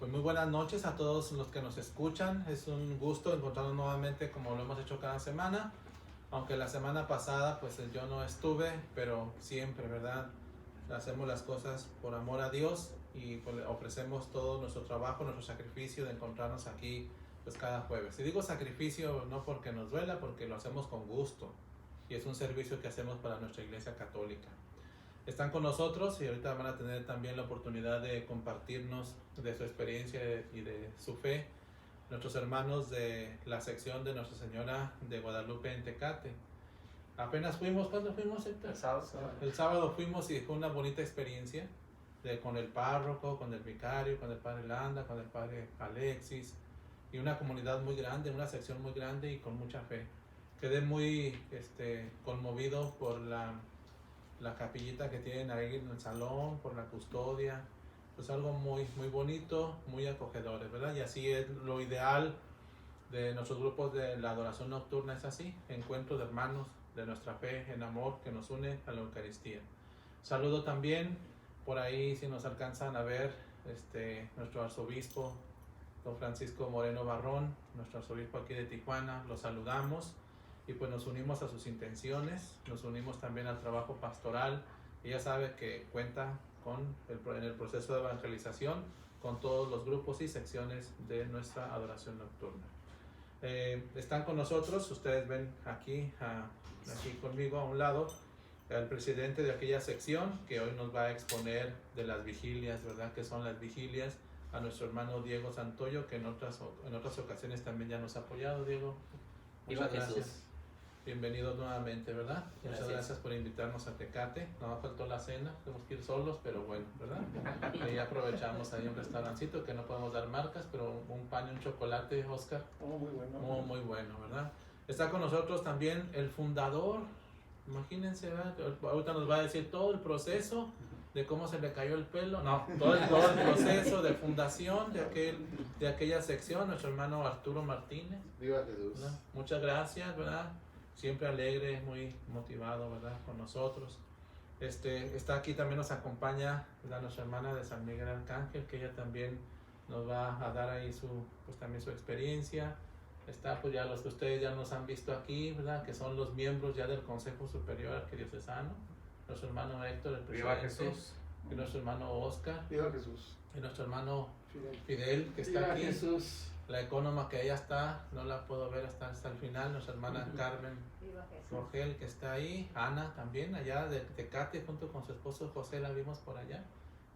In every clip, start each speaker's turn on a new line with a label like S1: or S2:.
S1: Pues muy buenas noches a todos los que nos escuchan. Es un gusto encontrarnos nuevamente como lo hemos hecho cada semana. Aunque la semana pasada pues yo no estuve, pero siempre, ¿verdad? Hacemos las cosas por amor a Dios y pues, ofrecemos todo nuestro trabajo, nuestro sacrificio de encontrarnos aquí pues cada jueves. Y digo sacrificio no porque nos duela, porque lo hacemos con gusto. Y es un servicio que hacemos para nuestra Iglesia Católica. Están con nosotros y ahorita van a tener también la oportunidad de compartirnos de su experiencia y de su fe nuestros hermanos de la sección de Nuestra Señora de Guadalupe en Tecate. Apenas fuimos, ¿cuándo fuimos, Héctor? El sábado fuimos y fue una bonita experiencia con el párroco, con el vicario, con el padre Landa, con el padre Alexis y una comunidad muy grande, una sección muy grande y con mucha fe. Quedé muy conmovido por la capillita que tienen ahí en el salón, por la custodia, pues algo muy, muy bonito, muy acogedor, ¿verdad? Y así es lo ideal de nuestros grupos de la adoración nocturna, es así, encuentro de hermanos de nuestra fe en amor que nos une a la Eucaristía. Saludo también, por ahí si nos alcanzan a ver, nuestro arzobispo, don Francisco Moreno Barrón, nuestro arzobispo aquí de Tijuana, lo saludamos. Y pues nos unimos a sus intenciones, nos unimos también al trabajo pastoral. Ella sabe que cuenta en el proceso de evangelización con todos los grupos y secciones de nuestra adoración nocturna. Están con nosotros, ustedes ven aquí conmigo a un lado, el presidente de aquella sección que hoy nos va a exponer de las vigilias, ¿verdad? Que son las vigilias, a nuestro hermano Diego Santoyo, que en otras ocasiones también ya nos ha apoyado. Diego, muchas gracias. Bienvenidos nuevamente, ¿verdad? Muchas gracias por invitarnos a Tecate. No faltó la cena, tenemos que ir solos, pero bueno, ¿verdad? Y aprovechamos ahí un restaurancito que no podemos dar marcas, pero un pan y un chocolate, Oscar.
S2: Muy bueno.
S1: Muy bueno, ¿verdad? Está con nosotros también el fundador. Imagínense, ¿verdad? Ahorita nos va a decir todo el proceso de cómo se le cayó el pelo. No, todo el proceso de fundación de aquella sección, nuestro hermano Arturo Martínez.
S2: Viva Jesús.
S1: ¿Verdad? Muchas gracias, ¿verdad? Siempre alegre, muy motivado, ¿verdad? Con nosotros. Está aquí también, nos acompaña, ¿verdad? Nuestra hermana de San Miguel Arcángel, que ella también nos va a dar ahí también su experiencia. Está pues ya los que ustedes ya nos han visto aquí, ¿verdad? Que son los miembros ya del Consejo Superior Arquidiocesano. Nuestro hermano Héctor, el presidente.
S2: Viva Jesús.
S1: Y nuestro hermano Oscar.
S2: Viva Jesús.
S1: Y nuestro hermano Fidel, que está
S2: Viva
S1: aquí.
S2: Jesús.
S1: La ecónoma que ella está, no la puedo ver hasta el final. Nuestra hermana Carmen Rogel, que está ahí. Ana también, allá de Tecate, junto con su esposo José, la vimos por allá.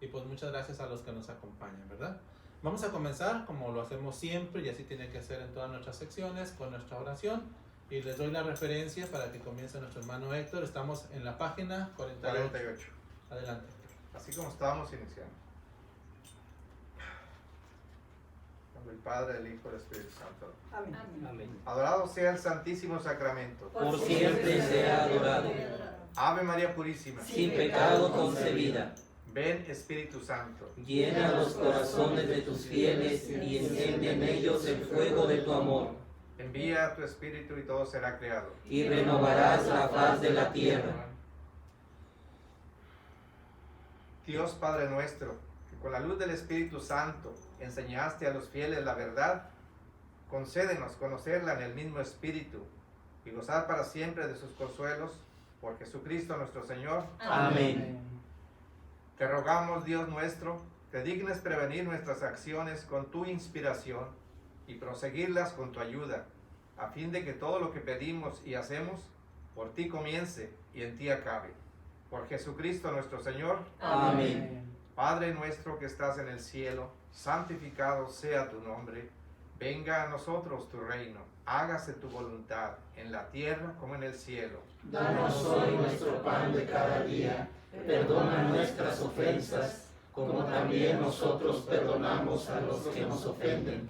S1: Y pues muchas gracias a los que nos acompañan, ¿verdad? Vamos a comenzar como lo hacemos siempre, y así tiene que ser en todas nuestras secciones, con nuestra oración. Y les doy la referencia para que comience nuestro hermano Héctor. Estamos en la página 48. Adelante.
S2: Así como estábamos iniciando. El Padre, el Hijo y el Espíritu Santo.
S3: Amén.
S4: Amén.
S2: Adorado sea el Santísimo Sacramento.
S4: Por siempre sea adorado.
S2: Ave María Purísima.
S4: Sin pecado concebida.
S2: Ven Espíritu Santo.
S4: Llena los corazones de tus fieles y enciende en ellos el fuego de tu amor.
S2: Envía tu Espíritu y todo será creado.
S4: Y renovarás la faz de la tierra.
S2: Dios Padre nuestro, que con la luz del Espíritu Santo enseñaste a los fieles la verdad, concédenos conocerla en el mismo Espíritu y gozar para siempre de sus consuelos, por Jesucristo nuestro Señor.
S4: Amén.
S2: Te rogamos, Dios nuestro, te dignes prevenir nuestras acciones con tu inspiración y proseguirlas con tu ayuda, a fin de que todo lo que pedimos y hacemos por ti comience y en ti acabe. Por Jesucristo nuestro Señor.
S4: Amén.
S2: Padre nuestro que estás en el cielo, santificado sea tu nombre. Venga a nosotros tu reino. Hágase tu voluntad, en la tierra como en el cielo.
S5: Danos hoy nuestro pan de cada día. Perdona nuestras ofensas, como también nosotros perdonamos a los que nos ofenden.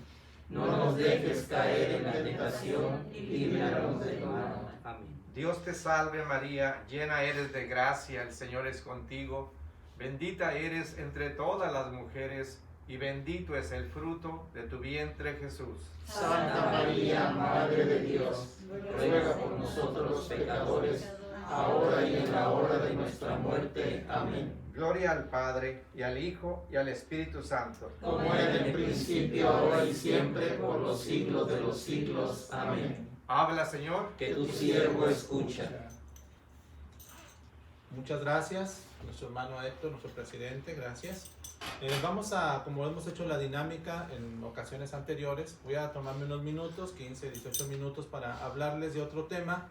S5: No nos dejes caer en la tentación y líbranos del mal.
S4: Amén.
S2: Dios te salve María, llena eres de gracia, el Señor es contigo. Bendita eres entre todas las mujeres, y bendito es el fruto de tu vientre Jesús.
S5: Santa María, Madre de Dios, ruega por nosotros los pecadores, ahora y en la hora de nuestra muerte. Amén.
S2: Gloria al Padre, y al Hijo, y al Espíritu Santo.
S5: Como era en el principio, ahora y siempre, por los siglos de los siglos. Amén.
S2: Habla, Señor.
S4: Que tu siervo escucha.
S1: Muchas gracias, nuestro hermano Héctor, nuestro presidente, gracias. Vamos a, como hemos hecho la dinámica en ocasiones anteriores, voy a tomarme unos minutos, 15, 18 minutos para hablarles de otro tema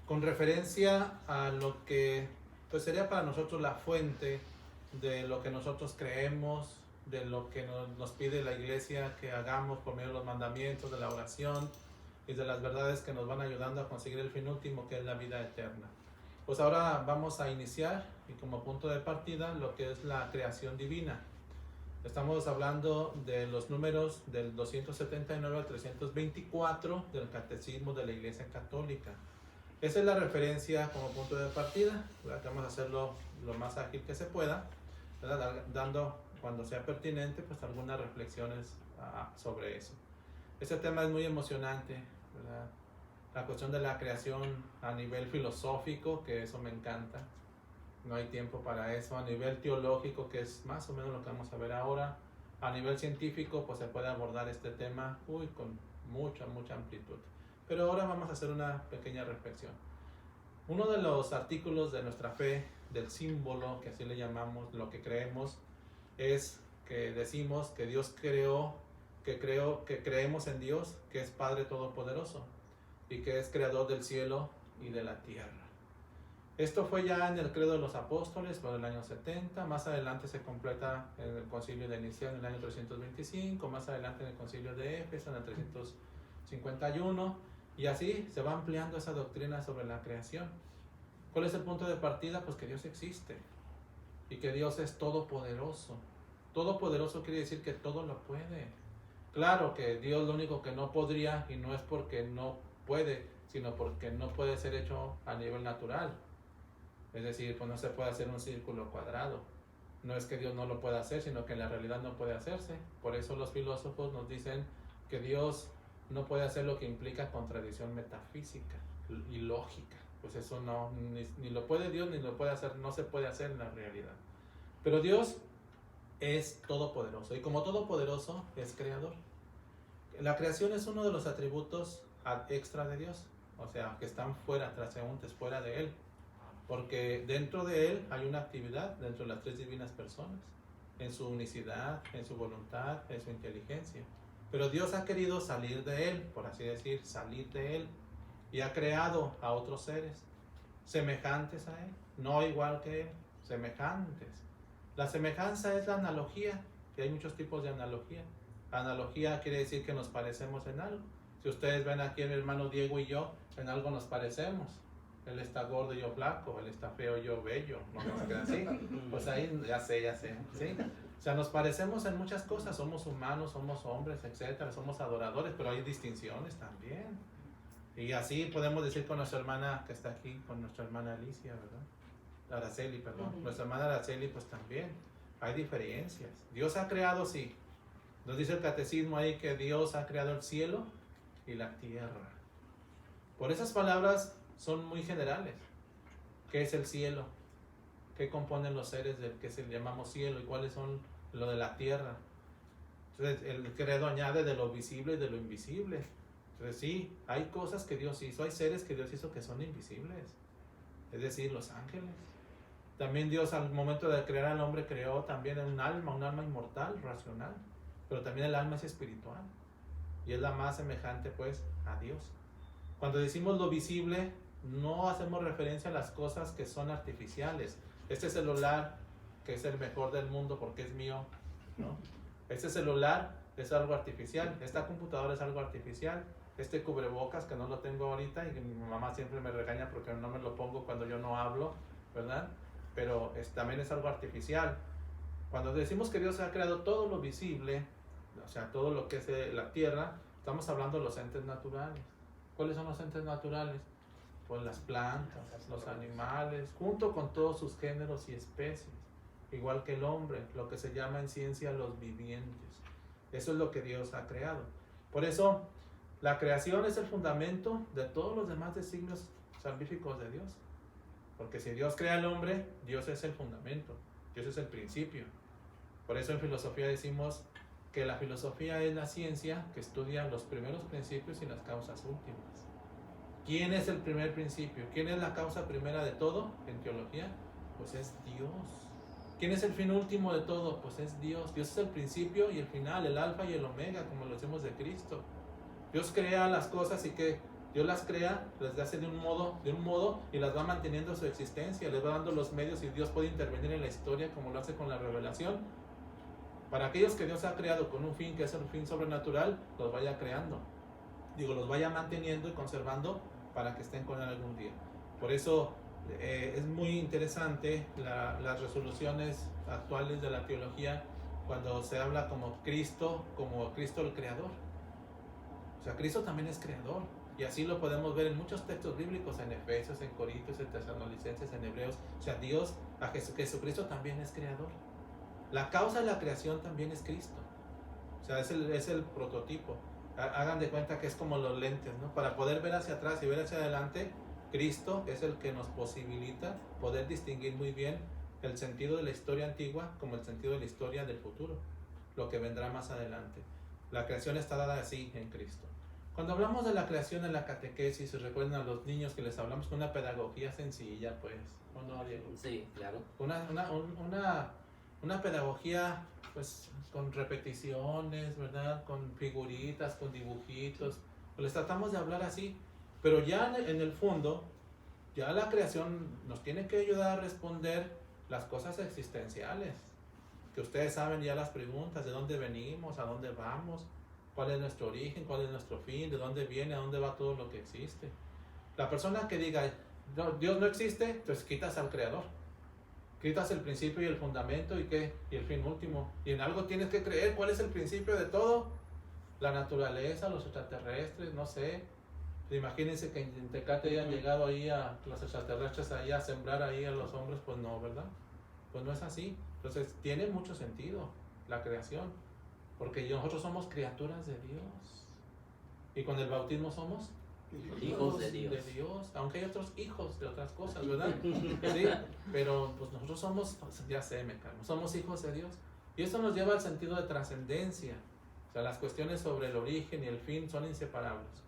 S1: con referencia a lo que pues sería para nosotros la fuente de lo que nosotros creemos, de lo que nos pide la iglesia que hagamos por medio de los mandamientos, de la oración y de las verdades que nos van ayudando a conseguir el fin último, que es la vida eterna. Pues ahora vamos a iniciar, y como punto de partida, lo que es la creación divina. Estamos hablando de los números del 279 al 324 del Catecismo de la Iglesia Católica. Esa es la referencia como punto de partida, ¿verdad? Vamos a hacerlo lo más ágil que se pueda, ¿verdad? Dando, cuando sea pertinente, pues algunas reflexiones sobre eso. Este tema es muy emocionante, ¿verdad? La cuestión de la creación a nivel filosófico, que eso me encanta, no hay tiempo para eso. A nivel teológico, que es más o menos lo que vamos a ver ahora. A nivel científico, pues se puede abordar este tema con mucha amplitud. Pero ahora vamos a hacer una pequeña reflexión. Uno de los artículos de nuestra fe, del símbolo, que así le llamamos, lo que creemos, es que decimos que Dios creó, que creemos en Dios, que es Padre Todopoderoso y que es creador del cielo y de la tierra. Esto fue ya en el credo de los apóstoles por el año 70, más adelante se completa en el concilio de Nicea en el año 325, más adelante en el concilio de Éfeso en el 351, y así se va ampliando esa doctrina sobre la creación. ¿Cuál es el punto de partida? Pues que Dios existe y que Dios es todopoderoso. Todopoderoso quiere decir que todo lo puede. Claro que Dios lo único que no podría, y no es porque no puede, sino porque no puede ser hecho a nivel natural. Es decir, pues no se puede hacer un círculo cuadrado. No es que Dios no lo pueda hacer, sino que en la realidad no puede hacerse. Por eso los filósofos nos dicen que Dios no puede hacer lo que implica contradicción metafísica y lógica. Pues eso no, ni lo puede Dios, ni lo puede hacer, no se puede hacer en la realidad. Pero Dios es todopoderoso, y como todopoderoso es creador. La creación es uno de los atributos extra de Dios, o sea, que están fuera, transeúntes, fuera de Él, porque dentro de Él hay una actividad, dentro de las tres divinas personas, en su unicidad, en su voluntad, en su inteligencia. Pero Dios ha querido salir de Él, por así decir, salir de Él, y ha creado a otros seres semejantes a Él, no igual que Él, semejantes. La semejanza es la analogía, que hay muchos tipos de analogía. Analogía quiere decir que nos parecemos en algo. Si ustedes ven aquí a mi hermano Diego y yo, en algo nos parecemos. Él está gordo y yo flaco, él está feo y yo bello, no se queda así. Pues ahí ya sé, ¿sí? O sea, nos parecemos en muchas cosas, somos humanos, somos hombres, etcétera, somos adoradores, pero hay distinciones también. Y así podemos decir con nuestra hermana que está aquí, con nuestra hermana Alicia, ¿verdad? Araceli, perdón. Nuestra hermana Araceli, pues también hay diferencias. Dios ha creado, sí. Nos dice el catecismo ahí que Dios ha creado el cielo y la tierra. Por esas palabras son muy generales. ¿Qué es el cielo? ¿Qué componen los seres del que se llamamos cielo? ¿Y cuáles son lo de la tierra? Entonces el credo añade de lo visible y de lo invisible. Entonces sí, hay cosas que Dios hizo, hay seres que Dios hizo que son invisibles. Es decir, los ángeles. También Dios al momento de crear al hombre creó también un alma inmortal, racional. Pero también el alma es espiritual. Y es la más semejante pues a Dios. Cuando decimos lo visible, no hacemos referencia a las cosas que son artificiales. Este celular, que es el mejor del mundo porque es mío, ¿no? Este celular es algo artificial. Esta computadora es algo artificial. Este cubrebocas, que no lo tengo ahorita y que mi mamá siempre me regaña porque no me lo pongo cuando yo no hablo, ¿verdad? Pero también es algo artificial. Cuando decimos que Dios ha creado todo lo visible, o sea, todo lo que es la tierra, estamos hablando de los entes naturales. ¿Cuáles son los entes naturales? Pues las plantas, los animales, junto con todos sus géneros y especies, igual que el hombre, lo que se llama en ciencia los vivientes. Eso es lo que Dios ha creado. Por eso, la creación es el fundamento de todos los demás designios salvíficos de Dios. Porque si Dios crea al hombre, Dios es el fundamento. Y ese es el principio. Por eso en filosofía decimos que la filosofía es la ciencia que estudia los primeros principios y las causas últimas. ¿Quién es el primer principio? ¿Quién es la causa primera de todo en teología? Pues es Dios. ¿Quién es el fin último de todo? Pues es Dios. Dios es el principio y el final, el alfa y el omega, como lo decimos de Cristo. Dios crea las cosas y que Dios las crea, las hace de un modo y las va manteniendo su existencia, les va dando los medios y Dios puede intervenir en la historia como lo hace con la revelación. Para aquellos que Dios ha creado con un fin que es el fin sobrenatural, los vaya creando. Los vaya manteniendo y conservando para que estén con él algún día. Por eso es muy interesante las resoluciones actuales de la teología cuando se habla como Cristo el creador. O sea, Cristo también es creador. Y así lo podemos ver en muchos textos bíblicos, en Efesios, en Corintios, en Tesalonicenses, en Hebreos. O sea, Jesucristo también es creador. La causa de la creación también es Cristo. O sea, es el prototipo. Hagan de cuenta que es como los lentes, ¿no? Para poder ver hacia atrás y ver hacia adelante, Cristo es el que nos posibilita poder distinguir muy bien el sentido de la historia antigua como el sentido de la historia del futuro, lo que vendrá más adelante. La creación está dada así en Cristo. Cuando hablamos de la creación en la catequesis, recuerden a los niños que les hablamos con una pedagogía sencilla, pues, ¿o no, Diego?
S4: Sí, claro.
S1: Una pedagogía, pues, con repeticiones, ¿verdad? Con figuritas, con dibujitos. Pues les tratamos de hablar así, pero ya en el fondo, ya la creación nos tiene que ayudar a responder las cosas existenciales, que ustedes saben ya las preguntas, de dónde venimos, a dónde vamos, cuál es nuestro origen, cuál es nuestro fin, de dónde viene, a dónde va todo lo que existe. La persona que diga, no, Dios no existe, entonces quitas al creador, quitas el principio y el fundamento y el fin último, y en algo tienes que creer. ¿Cuál es el principio de todo? La naturaleza, los extraterrestres, no sé. Imagínense que en Tecate hayan llegado ahí a los extraterrestres ahí a sembrar ahí a los hombres, pues no, ¿verdad? Pues no es así. Entonces tiene mucho sentido la creación, porque nosotros somos criaturas de Dios, y con el bautismo somos
S4: Hijos de Dios.
S1: Aunque hay otros hijos de otras cosas, ¿verdad? Sí, pero pues nosotros somos, ya sé, me calmo, somos hijos de Dios, y esto nos lleva al sentido de trascendencia. O sea, las cuestiones sobre el origen y el fin son inseparables.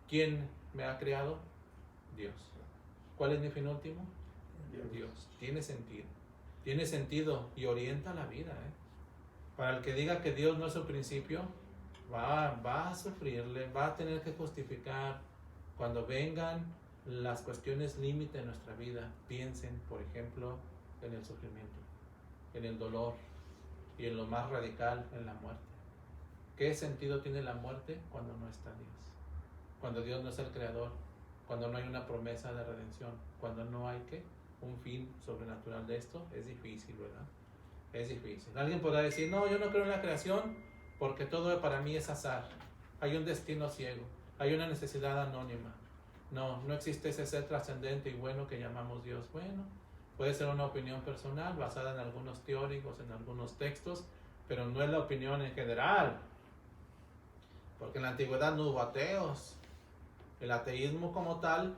S1: ¿Quién me ha creado? Dios. ¿Cuál es mi fin último? Dios. Tiene sentido y orienta la vida, ¿eh? Para el que diga que Dios no es su principio, va a sufrirle, va a tener que justificar cuando vengan las cuestiones límite de nuestra vida. Piensen, por ejemplo, en el sufrimiento, en el dolor y en lo más radical, en la muerte. ¿Qué sentido tiene la muerte cuando no está Dios? Cuando Dios no es el creador, cuando no hay una promesa de redención, cuando no hay un fin sobrenatural de esto. Es difícil, ¿verdad? Es difícil. Alguien podrá decir, no, yo no creo en la creación porque todo para mí es azar. Hay un destino ciego, hay una necesidad anónima. No existe ese ser trascendente y bueno que llamamos Dios. Bueno, puede ser una opinión personal basada en algunos teóricos, en algunos textos, pero no es la opinión en general. Porque en la antigüedad no hubo ateos. El ateísmo como tal,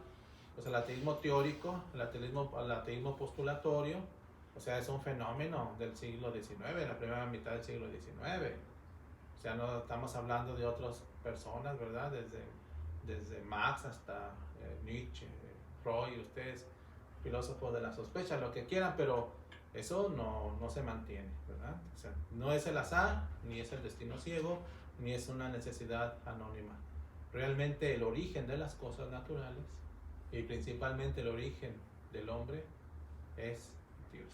S1: pues el ateísmo teórico, el ateísmo postulatorio, o sea, es un fenómeno del siglo XIX, la primera mitad del siglo XIX. O sea, no estamos hablando de otras personas, ¿verdad? Desde Marx hasta Nietzsche, Freud, ustedes, filósofos de la sospecha, lo que quieran, pero eso no se mantiene, ¿verdad? O sea, no es el azar, ni es el destino ciego, ni es una necesidad anónima. Realmente el origen de las cosas naturales y principalmente el origen del hombre es Dios.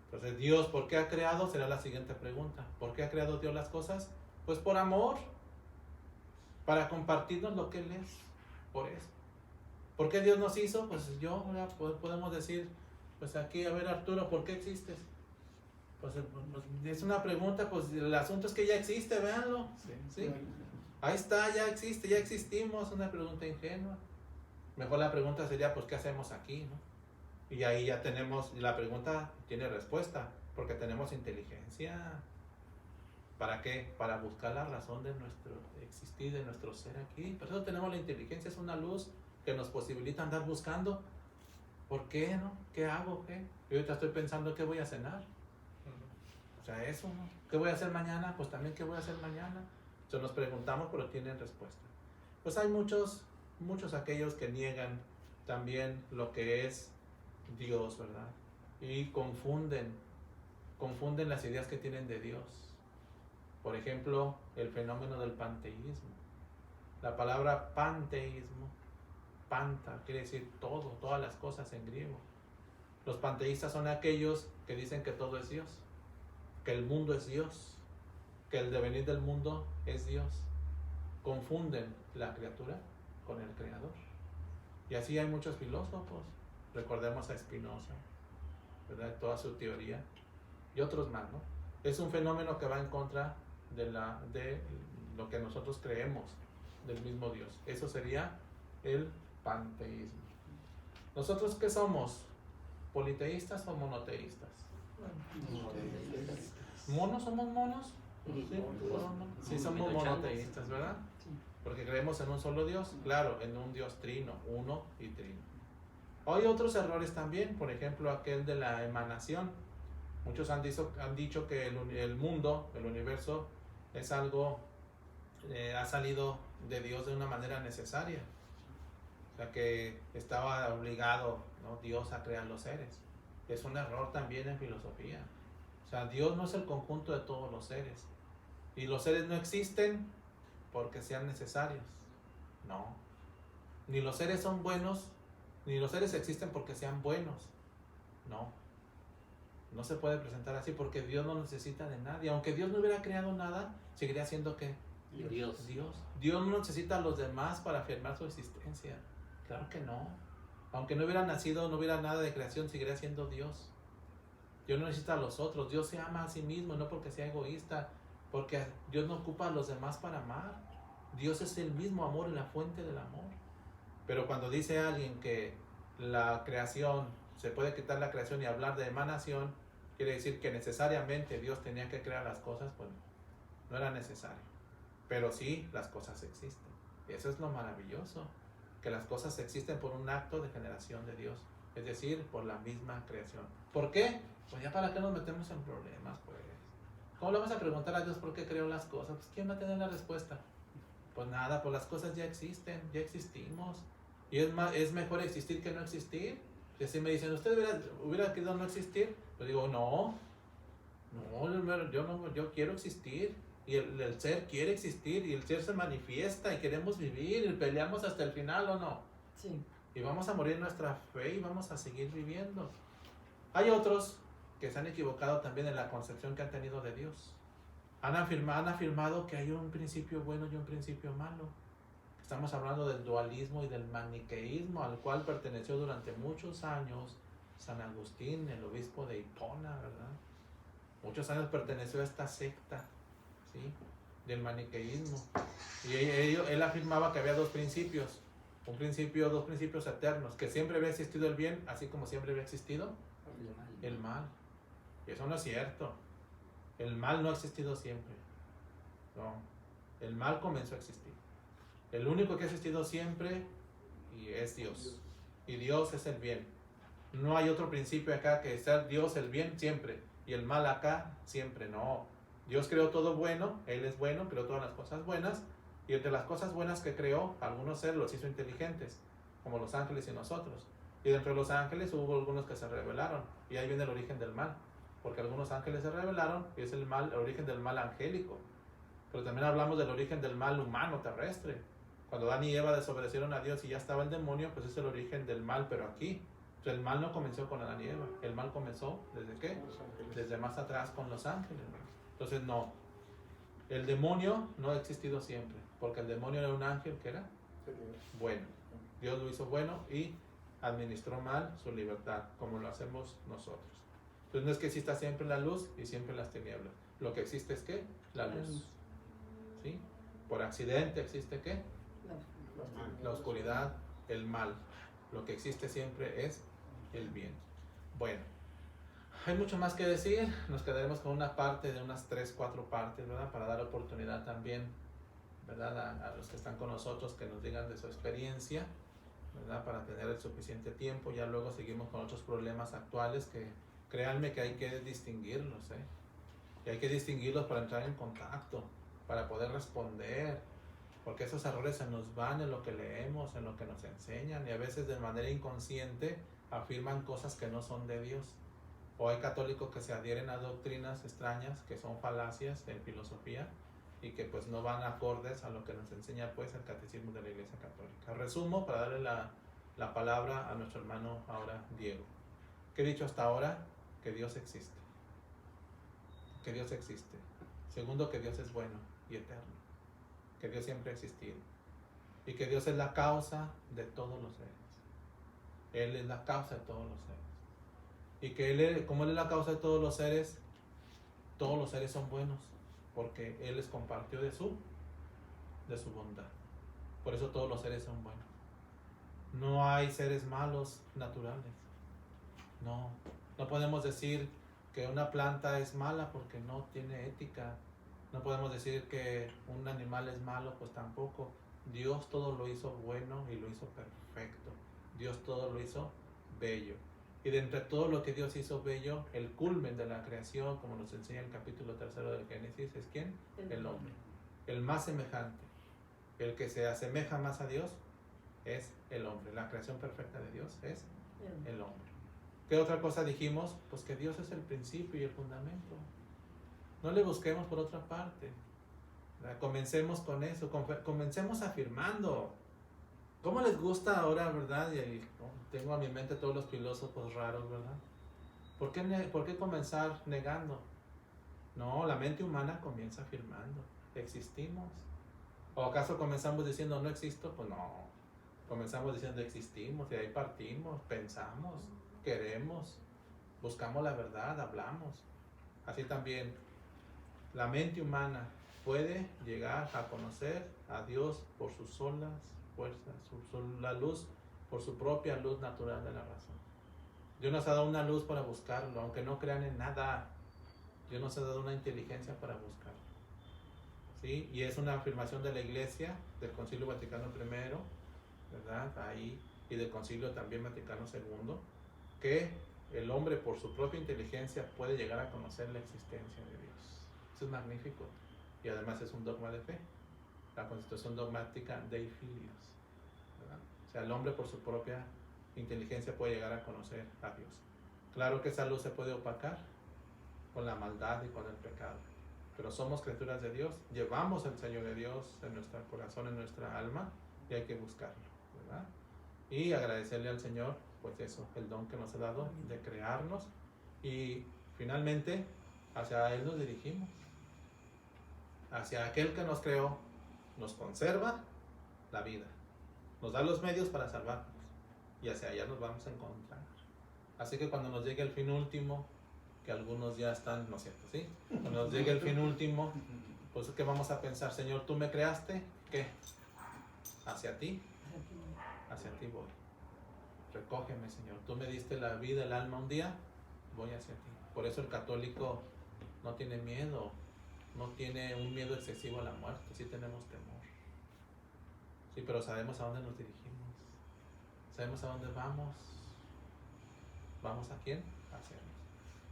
S1: Entonces, Dios, ¿por qué ha creado? Será la siguiente pregunta. ¿Por qué ha creado Dios las cosas? Pues por amor, para compartirnos lo que Él es, por eso. ¿Por qué Dios nos hizo? Pues podemos decir, pues aquí, a ver, Arturo, ¿por qué existes? Pues es una pregunta, pues el asunto es que ya existe, véanlo. ¿Sí? Ahí está, ya existe, ya existimos, una pregunta ingenua. Mejor la pregunta sería, pues, ¿qué hacemos aquí, no? Y ahí ya tenemos, la pregunta tiene respuesta, porque tenemos inteligencia. ¿Para qué? Para buscar la razón de nuestro existir, de nuestro ser aquí. Por eso tenemos la inteligencia, es una luz que nos posibilita andar buscando. ¿Por qué, no? ¿Qué hago? ¿Qué? Yo ahorita estoy pensando qué voy a cenar. O sea, eso, ¿no? ¿Qué voy a hacer mañana? Pues también, ¿qué voy a hacer mañana? Entonces nos preguntamos, pero tienen respuesta. Pues hay muchos aquellos que niegan también lo que es Dios, ¿verdad? Y confunden las ideas que tienen de Dios. Por ejemplo, el fenómeno del panteísmo. La palabra panteísmo, panta, quiere decir todo, todas las cosas en griego. Los panteístas son aquellos que dicen que todo es Dios, que el mundo es Dios, que el devenir del mundo es Dios. Confunden la criatura con el creador. Y así hay muchos filósofos. Recordemos a Spinoza, ¿verdad? Toda su teoría. Y otros más, ¿no? Es un fenómeno que va en contra de lo que nosotros creemos del mismo Dios. Eso sería el panteísmo. ¿Nosotros qué somos? ¿Politeístas o monoteístas? ¿Monos? ¿Somos monos? Sí, somos monoteístas, ¿verdad? Porque creemos en un solo Dios, claro, en un Dios trino, uno y trino. Hay otros errores también, por ejemplo, aquel de la emanación. Muchos han dicho que el mundo, el universo, es algo, ha salido de Dios de una manera necesaria. O sea, que estaba obligado, ¿no?, Dios a crear los seres. Es un error también en filosofía. O sea, Dios no es el conjunto de todos los seres. Y los seres no existen porque sean necesarios. No. Ni los seres son buenos, ni los seres existen porque sean buenos. No. No se puede presentar así porque Dios no necesita de nadie. Aunque Dios no hubiera creado nada, seguiría siendo ¿qué?
S4: Dios.
S1: Dios no necesita a los demás para afirmar su existencia. Claro que no. Aunque no hubiera nacido, no hubiera nada de creación, seguiría siendo Dios. Dios no necesita a los otros. Dios se ama a sí mismo, no porque sea egoísta, porque Dios no ocupa a los demás para amar. Dios es el mismo amor y la fuente del amor. Pero cuando dice alguien que la creación, se puede quitar la creación y hablar de emanación, quiere decir que necesariamente Dios tenía que crear las cosas, pues no era necesario. Pero sí, las cosas existen. Y eso es lo maravilloso, que las cosas existen por un acto de generación de Dios, es decir, por la misma creación. ¿Por qué? Pues ya para qué nos metemos en problemas, pues. ¿Cómo le vamos a preguntar a Dios por qué creó las cosas? Pues ¿quién va a tener la respuesta? Pues nada, pues las cosas ya existen, ya existimos. Y es mejor existir que no existir. Y así me dicen, ¿usted hubiera querido no existir? Pues digo, no, yo quiero existir. Y el ser quiere existir, y el ser se manifiesta, y queremos vivir, y peleamos hasta el final, ¿o no?
S3: Sí.
S1: Y vamos a morir nuestra fe y vamos a seguir viviendo. Hay otros que se han equivocado también en la concepción que han tenido de Dios. Han afirmado que hay un principio bueno y un principio malo. Estamos hablando del dualismo y del maniqueísmo, al cual perteneció durante muchos años San Agustín, el obispo de Hipona, ¿verdad? Muchos años perteneció a esta secta, ¿sí?, del maniqueísmo. Y él afirmaba que había dos principios eternos, que siempre había existido el bien, así como siempre había existido el mal. Y eso no es cierto. El mal no ha existido siempre. No. El mal comenzó a existir. El único que ha existido siempre es Dios. Y Dios es el bien. No hay otro principio acá que ser Dios el bien siempre y el mal acá siempre. No. Dios creó todo bueno, Él es bueno, creó todas las cosas buenas. Y entre las cosas buenas que creó, algunos seres los hizo inteligentes, como los ángeles y nosotros. Y dentro de los ángeles hubo algunos que se rebelaron. Y ahí viene el origen del mal. Porque algunos ángeles se rebelaron y es el origen del mal angélico. Pero también hablamos del origen del mal humano, terrestre. Cuando Adán y Eva desobedecieron a Dios y ya estaba el demonio, pues es el origen del mal, pero aquí. Entonces el mal no comenzó con Adán y Eva. El mal comenzó, ¿desde qué? Desde más atrás con los ángeles. Entonces no. El demonio no ha existido siempre. Porque el demonio era un ángel que era bueno. Dios lo hizo bueno y administró mal su libertad, como lo hacemos nosotros. Entonces no es que exista siempre la luz y siempre las tinieblas. Lo que existe es ¿qué? La luz. ¿Sí? Por accidente existe ¿qué? La oscuridad, el mal. Lo que existe siempre es el bien. Bueno, hay mucho más que decir. Nos quedaremos con una parte de unas 3-4 partes, ¿verdad? Para dar oportunidad también, ¿verdad? A los que están con nosotros que nos digan de su experiencia. ¿verdad? Para tener el suficiente tiempo. Ya luego seguimos con otros problemas actuales que créanme que hay que distinguirlos, ¿eh? Y hay que distinguirlos para entrar en contacto, para poder responder, porque esos errores se nos van en lo que leemos, en lo que nos enseñan, y a veces de manera inconsciente afirman cosas que no son de Dios. O hay católicos que se adhieren a doctrinas extrañas, que son falacias en filosofía, y que pues no van acordes a lo que nos enseña pues el catecismo de la Iglesia Católica. Resumo para darle la palabra a nuestro hermano ahora Diego. ¿Qué he dicho hasta ahora? Que Dios existe. Que Dios existe. Segundo, que Dios es bueno y eterno. Que Dios siempre ha existido. Y que Dios es la causa de todos los seres. Él es la causa de todos los seres. Y que como Él es la causa de todos los seres son buenos. Porque Él les compartió de su bondad. Por eso todos los seres son buenos. No hay seres malos naturales. No podemos decir que una planta es mala porque no tiene ética. No podemos decir que un animal es malo, pues tampoco. Dios todo lo hizo bueno y lo hizo perfecto. Dios todo lo hizo bello. Y de entre todo lo que Dios hizo bello, el culmen de la creación, como nos enseña el capítulo 3 del Génesis, ¿es quién? El hombre. El más semejante. El que se asemeja más a Dios es el hombre. La creación perfecta de Dios es el hombre. ¿Qué otra cosa dijimos? Pues que Dios es el principio y el fundamento. No le busquemos por otra parte. Comencemos con eso. Comencemos afirmando. ¿Cómo les gusta ahora, verdad? Y tengo a mi mente todos los filósofos raros, ¿verdad? ¿Por qué comenzar negando? No, la mente humana comienza afirmando. Existimos. ¿O acaso comenzamos diciendo no existo? Pues no. Comenzamos diciendo existimos y ahí partimos, pensamos, queremos, buscamos la verdad, hablamos. Así también la mente humana puede llegar a conocer a Dios por sus solas fuerzas, la luz, por su propia luz natural de la razón. Dios nos ha dado una luz para buscarlo, aunque no crean en nada. Dios nos ha dado una inteligencia para buscarlo. ¿Sí? Y es una afirmación de la Iglesia, del Concilio Vaticano I, ¿verdad? Ahí, y del Concilio también Vaticano II, que el hombre por su propia inteligencia puede llegar a conocer la existencia de Dios. Eso es magnífico. Y además es un dogma de fe. La Constitución dogmática Dei Filius, ¿verdad? O sea, el hombre por su propia inteligencia puede llegar a conocer a Dios. Claro que esa luz se puede opacar con la maldad y con el pecado, pero somos criaturas de Dios, llevamos el sello de Dios en nuestro corazón, en nuestra alma, y hay que buscarlo, ¿verdad? Y agradecerle al Señor, pues eso, el don que nos ha dado de crearnos, y finalmente hacia Él nos dirigimos, hacia aquel que nos creó, nos conserva la vida, nos da los medios para salvarnos, y hacia allá nos vamos a encontrar. Así que cuando nos llegue el fin último, que algunos ya están, ¿no es cierto? ¿Sí? Cuando nos llegue el fin último, pues ¿qué vamos a pensar? Señor, tú me creaste, ¿qué? Hacia ti voy. Recógeme, Señor. Tú me diste la vida, el alma un día, voy hacia ti. Por eso el católico no tiene miedo, no tiene un miedo excesivo a la muerte, sí tenemos temor. Sí, pero sabemos a dónde nos dirigimos, sabemos a dónde vamos. ¿Vamos a quién? Hacia Dios.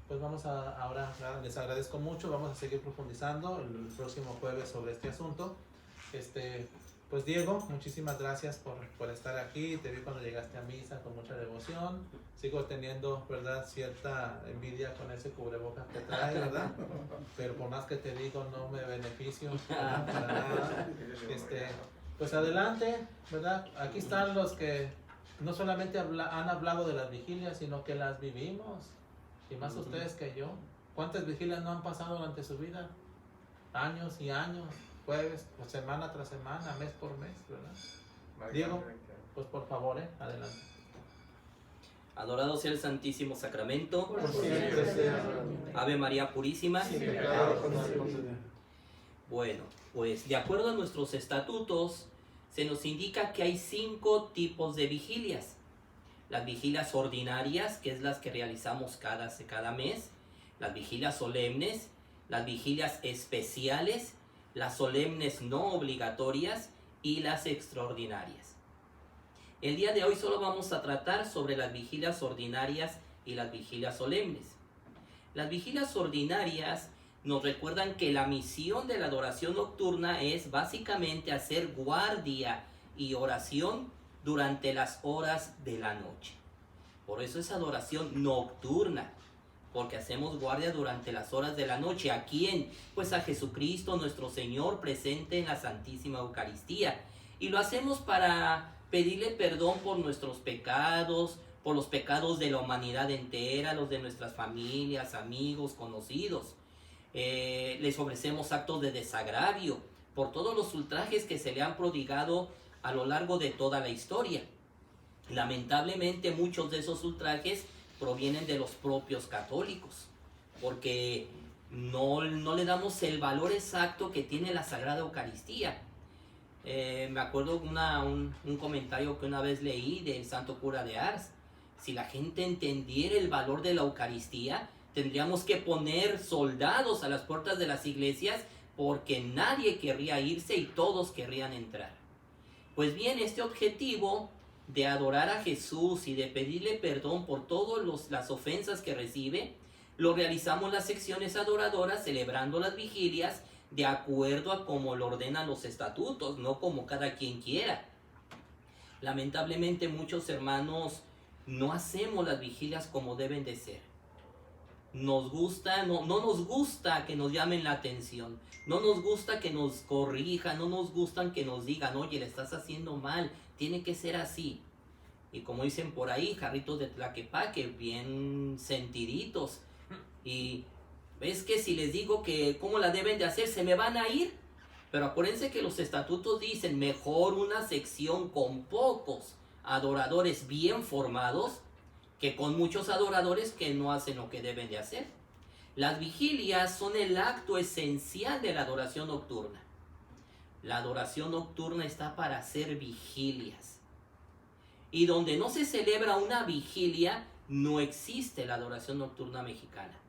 S1: Pues vamos ahora, les agradezco mucho, vamos a seguir profundizando el próximo jueves sobre este asunto. Pues Diego, muchísimas gracias por estar aquí. Te vi cuando llegaste a misa con mucha devoción. Sigo teniendo, ¿verdad?, cierta envidia con ese cubrebocas que trae, ¿verdad? Pero por más que te digo, no me beneficio, ¿verdad?, para nada. Pues adelante, ¿verdad? Aquí están los que no solamente han hablado de las vigilias, sino que las vivimos. Y más ustedes que yo. ¿Cuántas vigilias no han pasado durante su vida? Años y años. Jueves, pues, semana tras semana, mes por mes, ¿verdad? Diego, pues por favor, adelante.
S4: Adorado sea el Santísimo Sacramento.
S5: Por siempre sea.
S4: Ave María Purísima.
S5: Sin pecado concebida.
S4: Bueno, pues de acuerdo a nuestros estatutos, se nos indica que hay 5 tipos de vigilias. Las vigilias ordinarias, que es las que realizamos cada mes, las vigilias solemnes, las vigilias especiales, las solemnes no obligatorias y las extraordinarias. El día de hoy solo vamos a tratar sobre las vigilias ordinarias y las vigilias solemnes. Las vigilias ordinarias nos recuerdan que la misión de la adoración nocturna es básicamente hacer guardia y oración durante las horas de la noche. Por eso es adoración nocturna, porque hacemos guardia durante las horas de la noche. ¿A quién? Pues a Jesucristo nuestro Señor presente en la Santísima Eucaristía. Y lo hacemos para pedirle perdón por nuestros pecados, por los pecados de la humanidad entera, los de nuestras familias, amigos, conocidos. Les ofrecemos actos de desagravio por todos los ultrajes que se le han prodigado a lo largo de toda la historia. Lamentablemente muchos de esos ultrajes provienen de los propios católicos, porque no le damos el valor exacto que tiene la Sagrada Eucaristía. Me acuerdo un comentario que una vez leí del santo cura de Ars. Si la gente entendiera el valor de la Eucaristía, tendríamos que poner soldados a las puertas de las iglesias, porque nadie querría irse y todos querrían entrar. Pues bien, este objetivo de adorar a Jesús y de pedirle perdón por todas las ofensas que recibe, lo realizamos las secciones adoradoras celebrando las vigilias de acuerdo a como lo ordenan los estatutos, no como cada quien quiera. Lamentablemente muchos hermanos no hacemos las vigilias como deben de ser. No nos gusta que nos llamen la atención, no nos gusta que nos corrijan, no nos gustan que nos digan, oye, le estás haciendo mal, tiene que ser así. Y como dicen por ahí, jarritos de tlaquepaque, bien sentiditos. Y es que si les digo que cómo la deben de hacer, se me van a ir. Pero acuérdense que los estatutos dicen, mejor una sección con pocos adoradores bien formados que con muchos adoradores que no hacen lo que deben de hacer. Las vigilias son el acto esencial de la adoración nocturna. La adoración nocturna está para hacer vigilias. Y donde no se celebra una vigilia, no existe la adoración nocturna mexicana.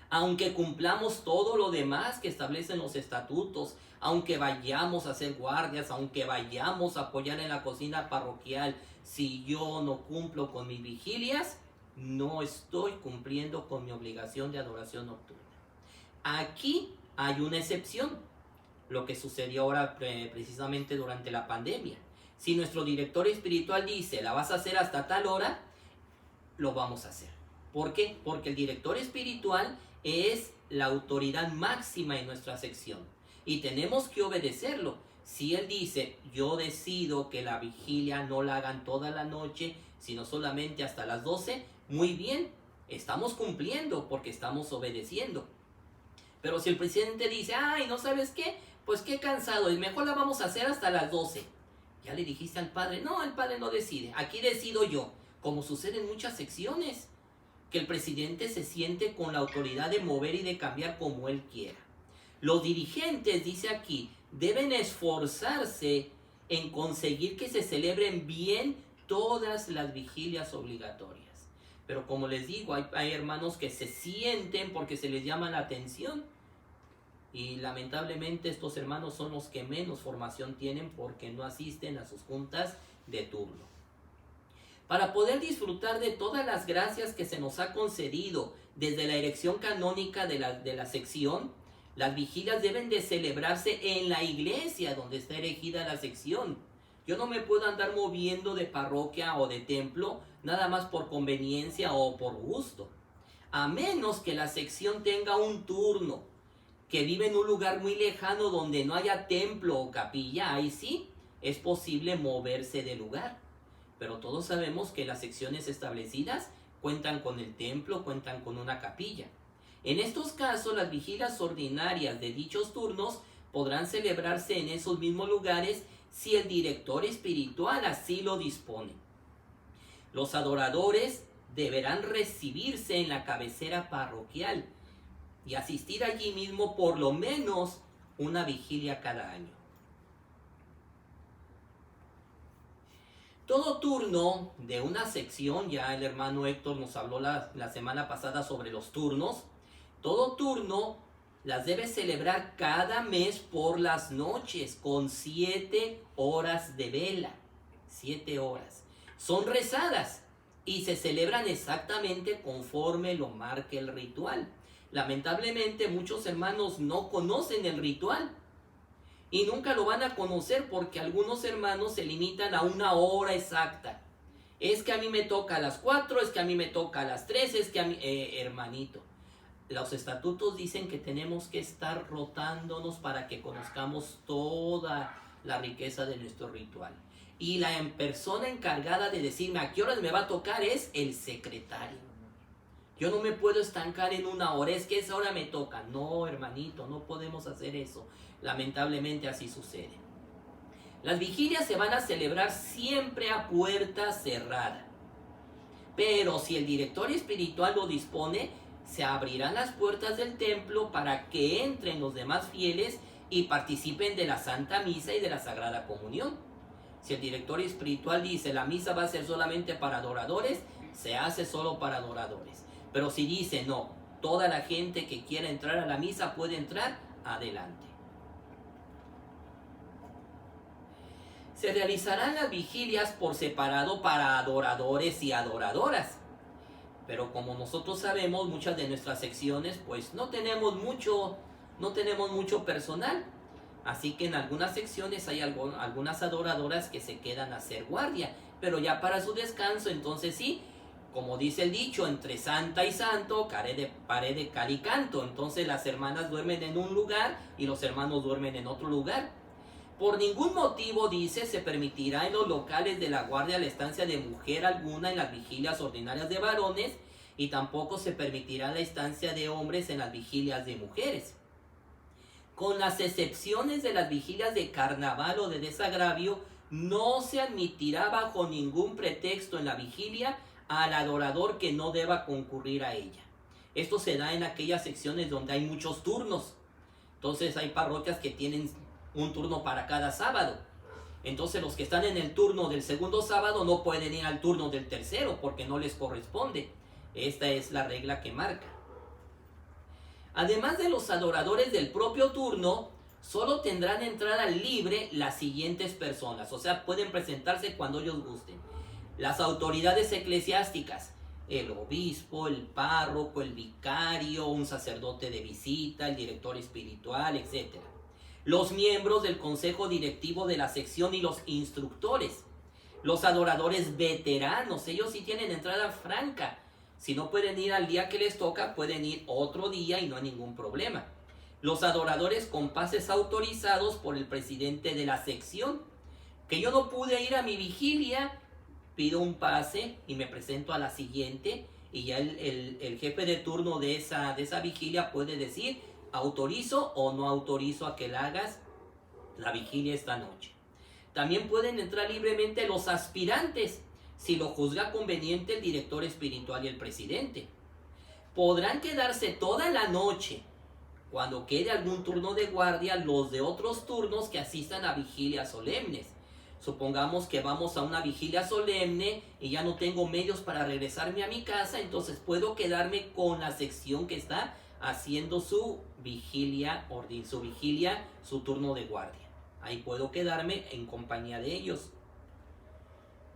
S4: Aunque cumplamos todo lo demás que establecen los estatutos, aunque vayamos a hacer guardias, aunque vayamos a apoyar en la cocina parroquial, si yo no cumplo con mis vigilias, no estoy cumpliendo con mi obligación de adoración nocturna. Aquí hay una excepción, lo que sucedió ahora precisamente durante la pandemia. Si nuestro director espiritual dice, la vas a hacer hasta tal hora, lo vamos a hacer. ¿Por qué? Porque el director espiritual es la autoridad máxima en nuestra sección y tenemos que obedecerlo. Si él dice, yo decido que la vigilia no la hagan toda la noche, sino solamente hasta las 12, muy bien, estamos cumpliendo porque estamos obedeciendo. Pero si el presidente dice, ay, ¿no sabes qué? Pues qué cansado, y mejor la vamos a hacer hasta las 12. Ya le dijiste al padre, no, el padre no decide, aquí decido yo, como sucede en muchas secciones, que el presidente se siente con la autoridad de mover y de cambiar como él quiera. Los dirigentes, dice aquí, deben esforzarse en conseguir que se celebren bien todas las vigilias obligatorias. Pero como les digo, hay hermanos que se sienten porque se les llama la atención. Y lamentablemente estos hermanos son los que menos formación tienen porque no asisten a sus juntas de turno. Para poder disfrutar de todas las gracias que se nos ha concedido desde la erección canónica de la sección, las vigilias deben de celebrarse en la iglesia donde está erigida la sección. Yo no me puedo andar moviendo de parroquia o de templo nada más por conveniencia o por gusto. A menos que la sección tenga un turno, que vive en un lugar muy lejano donde no haya templo o capilla, ahí sí es posible moverse de lugar. Pero todos sabemos que las secciones establecidas cuentan con el templo, cuentan con una capilla. En estos casos, las vigilias ordinarias de dichos turnos podrán celebrarse en esos mismos lugares si el director espiritual así lo dispone. Los adoradores deberán recibirse en la cabecera parroquial y asistir allí mismo por lo menos una vigilia cada año. Todo turno de una sección, ya el hermano Héctor nos habló la semana pasada sobre los turnos, todo turno las debe celebrar cada mes por las noches con 7 horas de vela. 7 horas. Son rezadas y se celebran exactamente conforme lo marque el ritual. Lamentablemente muchos hermanos no conocen el ritual y nunca lo van a conocer porque algunos hermanos se limitan a una hora exacta. Es que a mí me toca a las 4, es que a mí me toca a las 3, es que a mí... hermanito, los estatutos dicen que tenemos que estar rotándonos para que conozcamos toda la riqueza de nuestro ritual. Y la persona encargada de decirme a qué horas me va a tocar es el secretario. Yo no me puedo estancar en una hora, es que esa hora me toca. No, hermanito, no podemos hacer eso. Lamentablemente así sucede. Las vigilias se van a celebrar siempre a puerta cerrada. Pero si el director espiritual lo dispone, se abrirán las puertas del templo para que entren los demás fieles y participen de la Santa Misa y de la Sagrada Comunión. Si el director espiritual dice la misa va a ser solamente para adoradores, se hace solo para adoradores. Pero si dice no, toda la gente que quiera entrar a la misa puede entrar, adelante. Se realizarán las vigilias por separado para adoradores y adoradoras. Pero como nosotros sabemos, muchas de nuestras secciones pues no tenemos mucho personal. Así que en algunas secciones hay algunas adoradoras que se quedan a hacer guardia. Pero ya para su descanso, entonces sí, como dice el dicho, entre santa y santo, pared de cal y canto. Entonces las hermanas duermen en un lugar y los hermanos duermen en otro lugar. Por ningún motivo, dice, se permitirá en los locales de la guardia la estancia de mujer alguna en las vigilias ordinarias de varones y tampoco se permitirá la estancia de hombres en las vigilias de mujeres. Con las excepciones de las vigilias de carnaval o de desagravio, no se admitirá bajo ningún pretexto en la vigilia al adorador que no deba concurrir a ella. Esto se da en aquellas secciones donde hay muchos turnos. Entonces hay parroquias que tienen un turno para cada sábado. Entonces los que están en el turno del segundo sábado no pueden ir al turno del tercero porque no les corresponde. Esta es la regla que marca. Además de los adoradores del propio turno, solo tendrán entrada libre las siguientes personas. O sea, pueden presentarse cuando ellos gusten. Las autoridades eclesiásticas, el obispo, el párroco, el vicario, un sacerdote de visita, el director espiritual, etc. Los miembros del consejo directivo de la sección y los instructores. Los adoradores veteranos, ellos sí tienen entrada franca. Si no pueden ir al día que les toca, pueden ir otro día y no hay ningún problema. Los adoradores con pases autorizados por el presidente de la sección. Que yo no pude ir a mi vigilia, pido un pase y me presento a la siguiente y ya el jefe de turno de esa vigilia puede decir autorizo o no autorizo a que la hagas la vigilia esta noche. También pueden entrar libremente los aspirantes si lo juzga conveniente el director espiritual y el presidente. Podrán quedarse toda la noche cuando quede algún turno de guardia los de otros turnos que asistan a vigilias solemnes. Supongamos que vamos a una vigilia solemne y ya no tengo medios para regresarme a mi casa, entonces puedo quedarme con la sección que está haciendo su vigilia, su turno de guardia. Ahí puedo quedarme en compañía de ellos.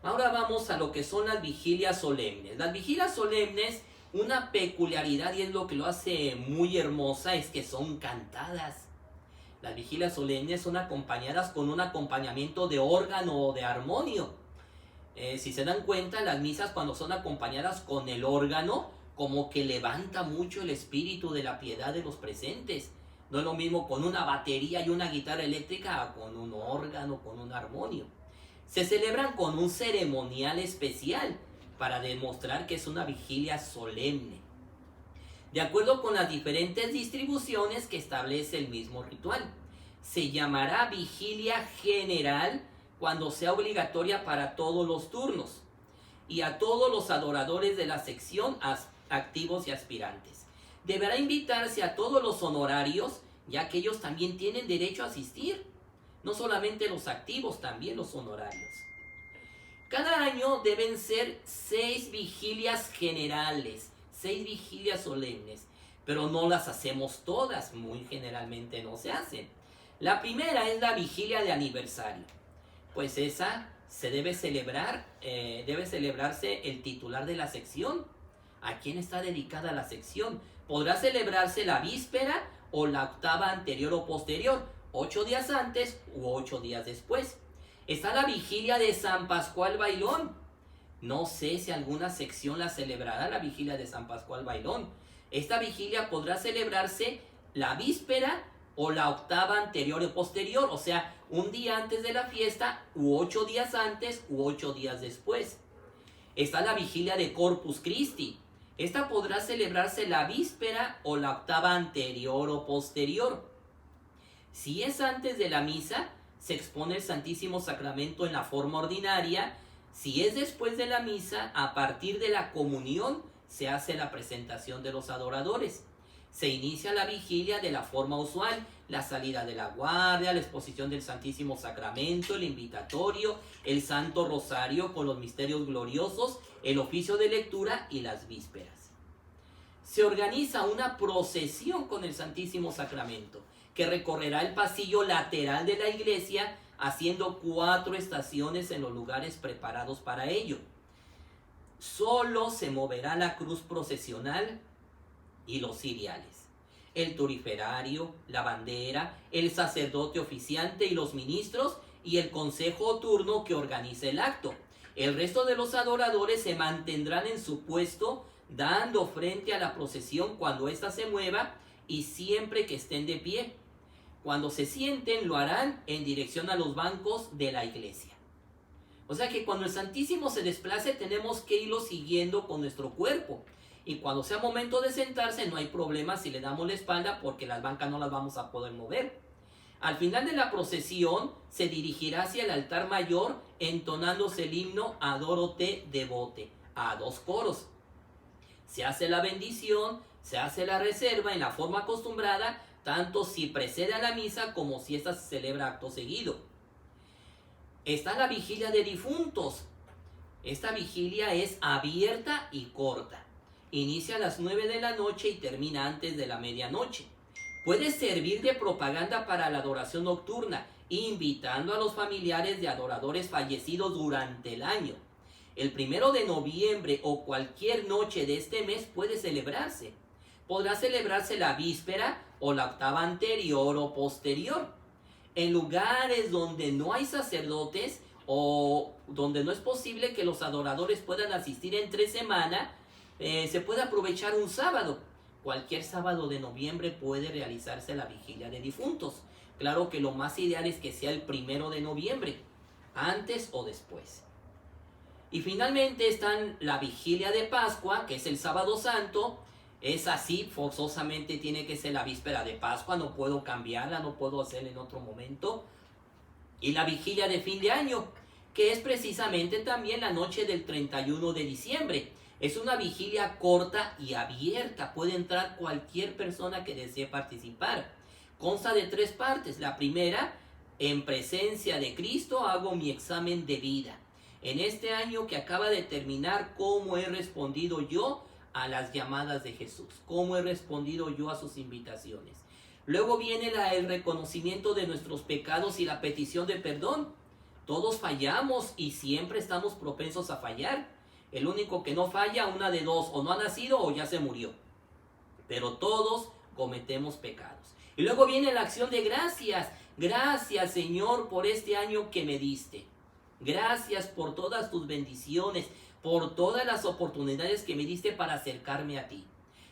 S4: Ahora vamos a lo que son las vigilias solemnes. Las vigilias solemnes, una peculiaridad y es lo que lo hace muy hermosa, es que son cantadas. Las vigilias solemnes son acompañadas con un acompañamiento de órgano o de armonio. Si se dan cuenta, las misas cuando son acompañadas con el órgano, como que levanta mucho el espíritu de la piedad de los presentes. No es lo mismo con una batería y una guitarra eléctrica con un órgano, con un armonio. Se celebran con un ceremonial especial para demostrar que es una vigilia solemne, de acuerdo con las diferentes distribuciones que establece el mismo ritual. Se llamará vigilia general cuando sea obligatoria para todos los turnos y a todos los adoradores de la sección, activos y aspirantes. Deberá invitarse a todos los honorarios, ya que ellos también tienen derecho a asistir. No solamente los activos, también los honorarios. Cada año deben ser 6 vigilias generales, 6 vigilias solemnes, pero no las hacemos todas, muy generalmente no se hacen. La primera es la vigilia de aniversario, pues esa debe celebrarse el titular de la sección. ¿A quién está dedicada la sección? Podrá celebrarse la víspera o la octava anterior o posterior, 8 días antes u 8 días después. Está la vigilia de San Pascual Bailón. No sé si alguna sección la celebrará, la vigilia de San Pascual Bailón. Esta vigilia podrá celebrarse la víspera o la octava anterior o posterior, o sea, un día antes de la fiesta u 8 días antes u 8 días después. Está la vigilia de Corpus Christi. Esta podrá celebrarse la víspera o la octava anterior o posterior. Si es antes de la misa, se expone el Santísimo Sacramento en la forma ordinaria. Si es después de la misa, a partir de la comunión, se hace la presentación de los adoradores. Se inicia la vigilia de la forma usual, la salida de la guardia, la exposición del Santísimo Sacramento, el invitatorio, el Santo Rosario con los misterios gloriosos, el oficio de lectura y las vísperas. Se organiza una procesión con el Santísimo Sacramento, que recorrerá el pasillo lateral de la iglesia, haciendo 4 estaciones en los lugares preparados para ello. Solo se moverá la cruz procesional y los ciriales, el turiferario, la bandera, el sacerdote oficiante y los ministros y el consejo turno que organiza el acto. El resto de los adoradores se mantendrán en su puesto, dando frente a la procesión cuando ésta se mueva y siempre que estén de pie. Cuando se sienten, lo harán en dirección a los bancos de la iglesia. O sea que cuando el Santísimo se desplace, tenemos que irlo siguiendo con nuestro cuerpo. Y cuando sea momento de sentarse, no hay problema si le damos la espalda, porque las bancas no las vamos a poder mover. Al final de la procesión, se dirigirá hacia el altar mayor, entonándose el himno Adoro te devote, a 2 coros. Se hace la bendición, se hace la reserva en la forma acostumbrada, tanto si precede a la misa como si ésta se celebra acto seguido. Está la vigilia de difuntos. Esta vigilia es abierta y corta. Inicia a las 9 de la noche y termina antes de la medianoche. Puede servir de propaganda para la adoración nocturna, invitando a los familiares de adoradores fallecidos durante el año. El 1 de noviembre o cualquier noche de este mes puede celebrarse. Podrá celebrarse la víspera o la octava anterior o posterior. En lugares donde no hay sacerdotes o donde no es posible que los adoradores puedan asistir entre semana, se puede aprovechar un sábado. Cualquier sábado de noviembre puede realizarse la vigilia de difuntos. Claro que lo más ideal es que sea el 1 de noviembre, antes o después. Y finalmente están la vigilia de Pascua, que es el sábado santo. Es así, forzosamente tiene que ser la víspera de Pascua, no puedo cambiarla, no puedo hacerla en otro momento. Y la vigilia de fin de año, que es precisamente también la noche del 31 de diciembre. Es una vigilia corta y abierta, puede entrar cualquier persona que desee participar. Consta de 3 partes. La primera, en presencia de Cristo hago mi examen de vida. En este año que acaba de terminar, ¿cómo he respondido yo a las llamadas de Jesús? ¿Cómo he respondido yo a sus invitaciones? Luego viene el reconocimiento de nuestros pecados y la petición de perdón. Todos fallamos y siempre estamos propensos a fallar. El único que no falla, una de dos, o no ha nacido o ya se murió. Pero todos cometemos pecados. Y luego viene la acción de gracias. Gracias, Señor, por este año que me diste. Gracias por todas tus bendiciones, por todas las oportunidades que me diste para acercarme a ti.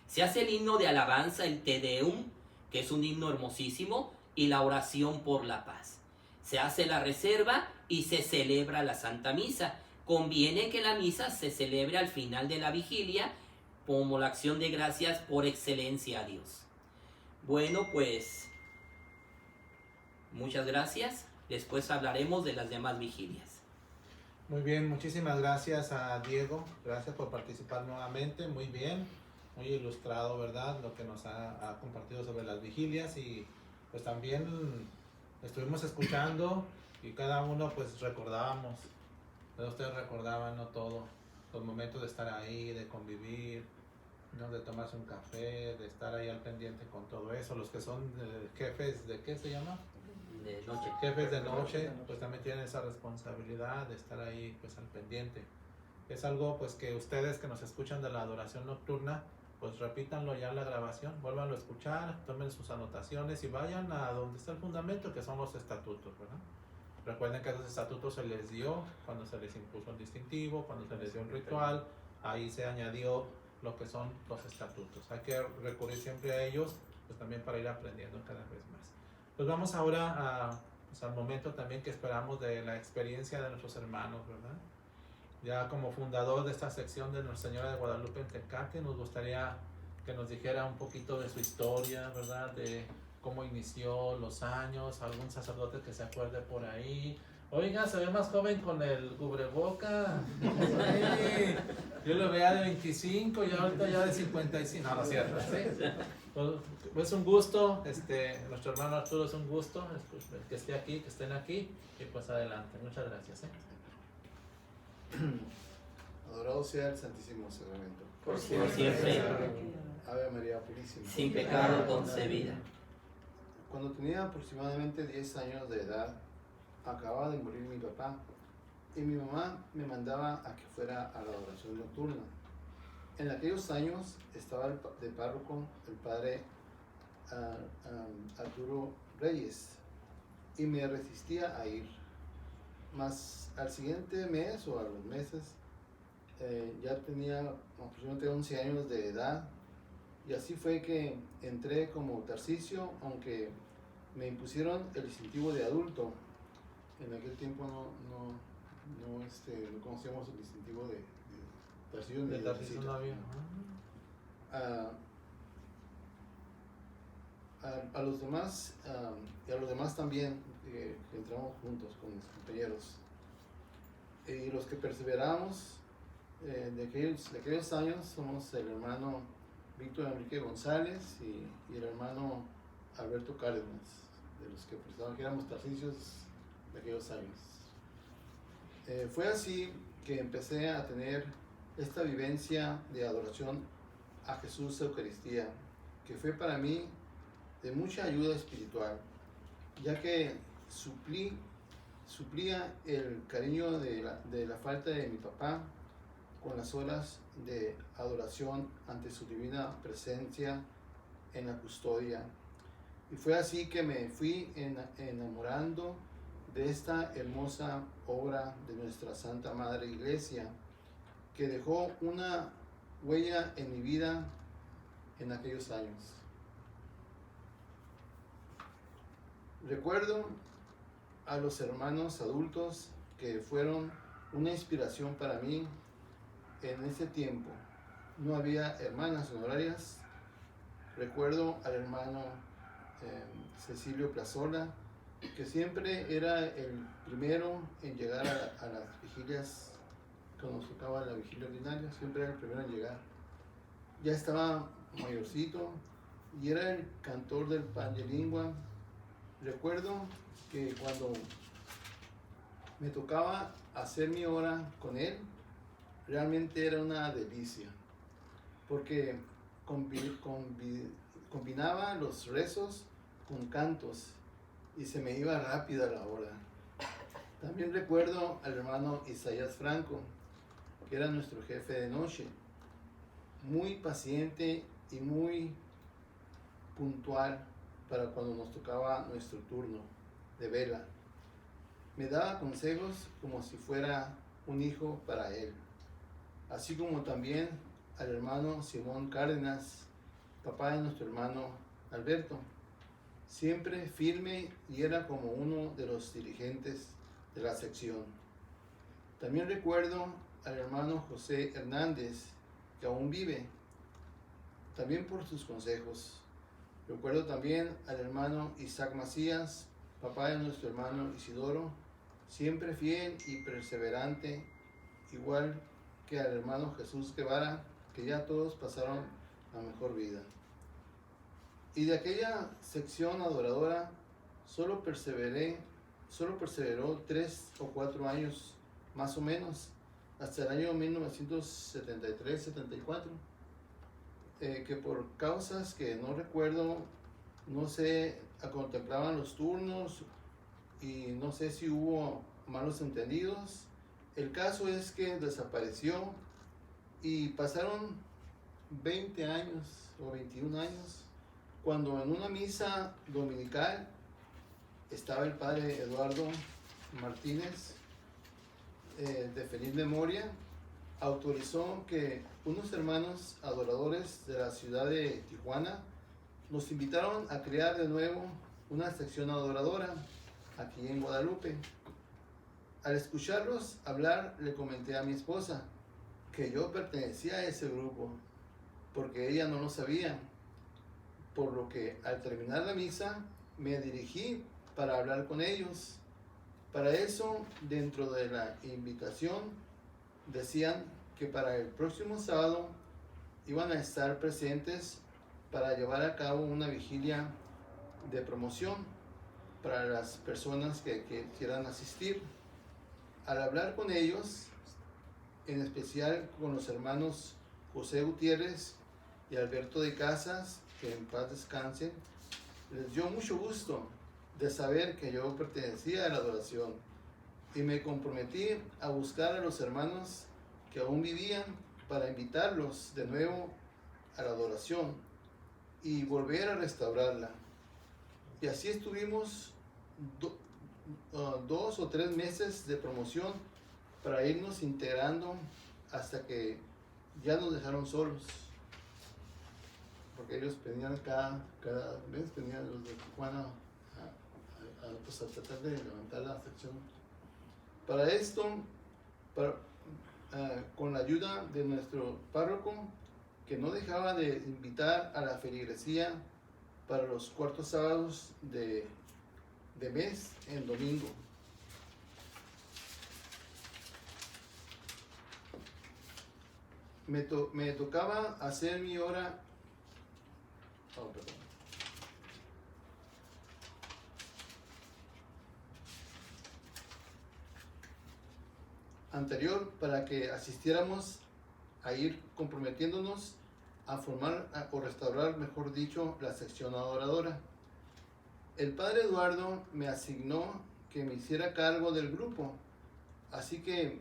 S4: Se hace el himno de alabanza, el Te Deum, que es un himno hermosísimo, y la oración por la paz. Se hace la reserva y se celebra la Santa Misa. Conviene que la misa se celebre al final de la vigilia como la acción de gracias por excelencia a Dios. Bueno, pues muchas gracias. Después hablaremos de las demás vigilias.
S1: Muy bien, muchísimas gracias a Diego. Gracias por participar nuevamente. Muy bien, muy ilustrado, ¿verdad? Lo que nos ha compartido sobre las vigilias, y pues también estuvimos escuchando y cada uno pues recordábamos. Ustedes recordaban, ¿no? Todo, los momentos de estar ahí, de convivir, ¿no? De tomarse un café, de estar ahí al pendiente con todo eso. Los que son jefes de, ¿qué se llama?
S4: de noche.
S1: Jefes de noche pues también tienen esa responsabilidad de estar ahí pues al pendiente. Es algo pues que ustedes que nos escuchan de la adoración nocturna, pues repítanlo ya en la grabación, vuélvanlo a escuchar, tomen sus anotaciones y vayan a donde está el fundamento, que son los estatutos, ¿verdad? Recuerden que esos estatutos se les dio cuando se les impuso el distintivo, cuando se les dio un ritual, ahí se añadió lo que son los estatutos. Hay que recurrir siempre a ellos, pues también para ir aprendiendo cada vez más. Pues vamos ahora pues al momento también que esperamos de la experiencia de nuestros hermanos, ¿verdad? Ya como fundador de esta sección de Nuestra Señora de Guadalupe en Tecate, nos gustaría que nos dijera un poquito de su historia, ¿verdad? De cómo inició, los años, algún sacerdote que se acuerde por ahí. Oiga, se ve más joven con el cubreboca. Sí. Yo lo veía de 25 y ahorita ya de 55. No, no es cierto, ¿sí? Pues es un gusto, nuestro hermano Arturo es un gusto que esté aquí, que estén aquí y pues adelante. Muchas gracias.
S3: Adorado sea el Santísimo Sacramento.
S4: Por siempre,
S3: Ave María Purísima.
S4: sin pecado concebida.
S3: Cuando tenía aproximadamente 10 años de edad, acababa de morir mi papá y mi mamá me mandaba a que fuera a la adoración nocturna. En aquellos años estaba de párroco el padre Arturo Reyes y me resistía a ir. Mas al siguiente mes o a los meses ya tenía aproximadamente 11 años de edad y así fue que entré como Tarcisio, aunque me impusieron el distintivo de adulto. En aquel tiempo no conocíamos el distintivo de Tarcisio ni
S1: De Tarcisio no había.
S3: A los demás y a los demás también que entramos juntos con mis compañeros y los que perseveramos de aquellos años somos el hermano Víctor Enrique González y el hermano Alberto Cárdenas, de los que pensaban que éramos tarcisios de aquellos años. Fue así que empecé a tener esta vivencia de adoración a Jesús Eucaristía, que fue para mí de mucha ayuda espiritual, ya que suplía el cariño de la falta de mi papá con las horas de adoración ante su divina presencia en la custodia. Y fue así que me fui enamorando de esta hermosa obra de nuestra Santa Madre Iglesia, que dejó una huella en mi vida en aquellos años. Recuerdo a los hermanos adultos que fueron una inspiración para mí en ese tiempo. No había hermanas honorarias. Recuerdo al hermano Cecilio Plazola, que siempre era el primero en llegar a las vigilias, cuando nos tocaba la vigilia ordinaria, siempre era el primero en llegar. Ya estaba mayorcito y era el cantor del pan de lingua. Recuerdo que cuando me tocaba hacer mi hora con él, realmente era una delicia, porque combinaba los rezos con cantos y se me iba rápida la hora. También recuerdo al hermano Isaías Franco, que era nuestro jefe de noche, muy paciente y muy puntual para cuando nos tocaba nuestro turno de vela. Me daba consejos como si fuera un hijo para él, así como también al hermano Simón Cárdenas, papá de nuestro hermano Alberto, siempre firme y era como uno de los dirigentes de la sección. También recuerdo al hermano José Hernández, que aún vive, también por sus consejos. Recuerdo también al hermano Isaac Macías, papá de nuestro hermano Isidoro, siempre fiel y perseverante, igual que al hermano Jesús Guevara, que ya todos pasaron la mejor vida. Y de aquella sección adoradora solo perseveró 3 o 4 años más o menos, hasta el año 1973-74, que por causas que no recuerdo, no se contemplaban los turnos y no sé si hubo malos entendidos. El caso es que desapareció y pasaron 20 años o 21 años cuando en una misa dominical estaba el padre Eduardo Martínez, de feliz memoria, autorizó que unos hermanos adoradores de la ciudad de Tijuana nos invitaron a crear de nuevo una sección adoradora aquí en Guadalupe. Al escucharlos hablar, le comenté a mi esposa que yo pertenecía a ese grupo, porque ella no lo sabía, por lo que al terminar la misa me dirigí para hablar con ellos. Para eso, dentro de la invitación, decían que para el próximo sábado iban a estar presentes para llevar a cabo una vigilia de promoción para las personas que quieran asistir. Al hablar con ellos, en especial con los hermanos José Gutiérrez y Alberto de Casas, que en paz descansen, les dio mucho gusto de saber que yo pertenecía a la adoración, y me comprometí a buscar a los hermanos que aún vivían para invitarlos de nuevo a la adoración y volver a restaurarla. Y así estuvimos 2 o 3 meses de promoción para irnos integrando hasta que ya nos dejaron solos, porque ellos venían cada mes, venían los de Tijuana a tratar de levantar la sección. Para esto, con la ayuda de nuestro párroco, que no dejaba de invitar a la feligresía para los cuartos sábados de mes en domingo. Me tocaba hacer mi hora anterior para que asistiéramos a ir comprometiéndonos a formar o restaurar, mejor dicho, la sección adoradora. El padre Eduardo me asignó que me hiciera cargo del grupo, así que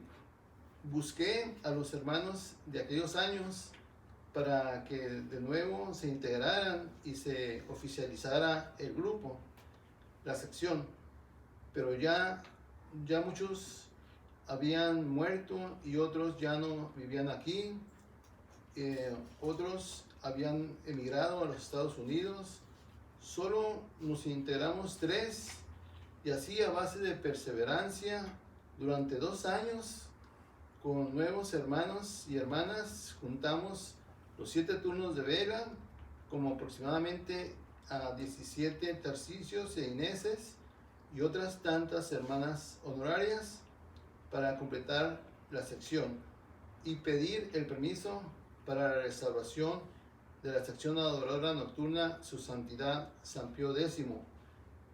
S3: busqué a los hermanos de aquellos años para que de nuevo se integraran y se oficializara el grupo, la sección. Pero ya muchos habían muerto y otros ya no vivían aquí. Otros habían emigrado a los Estados Unidos. Solo nos integramos 3, y así a base de perseverancia durante 2 años con nuevos hermanos y hermanas juntamos los 7 turnos de vela, como aproximadamente a 17 Tarcisios e Ineses y otras tantas hermanas honorarias para completar la sección y pedir el permiso para la restauración de la sección adoradora nocturna Su Santidad San Pío X,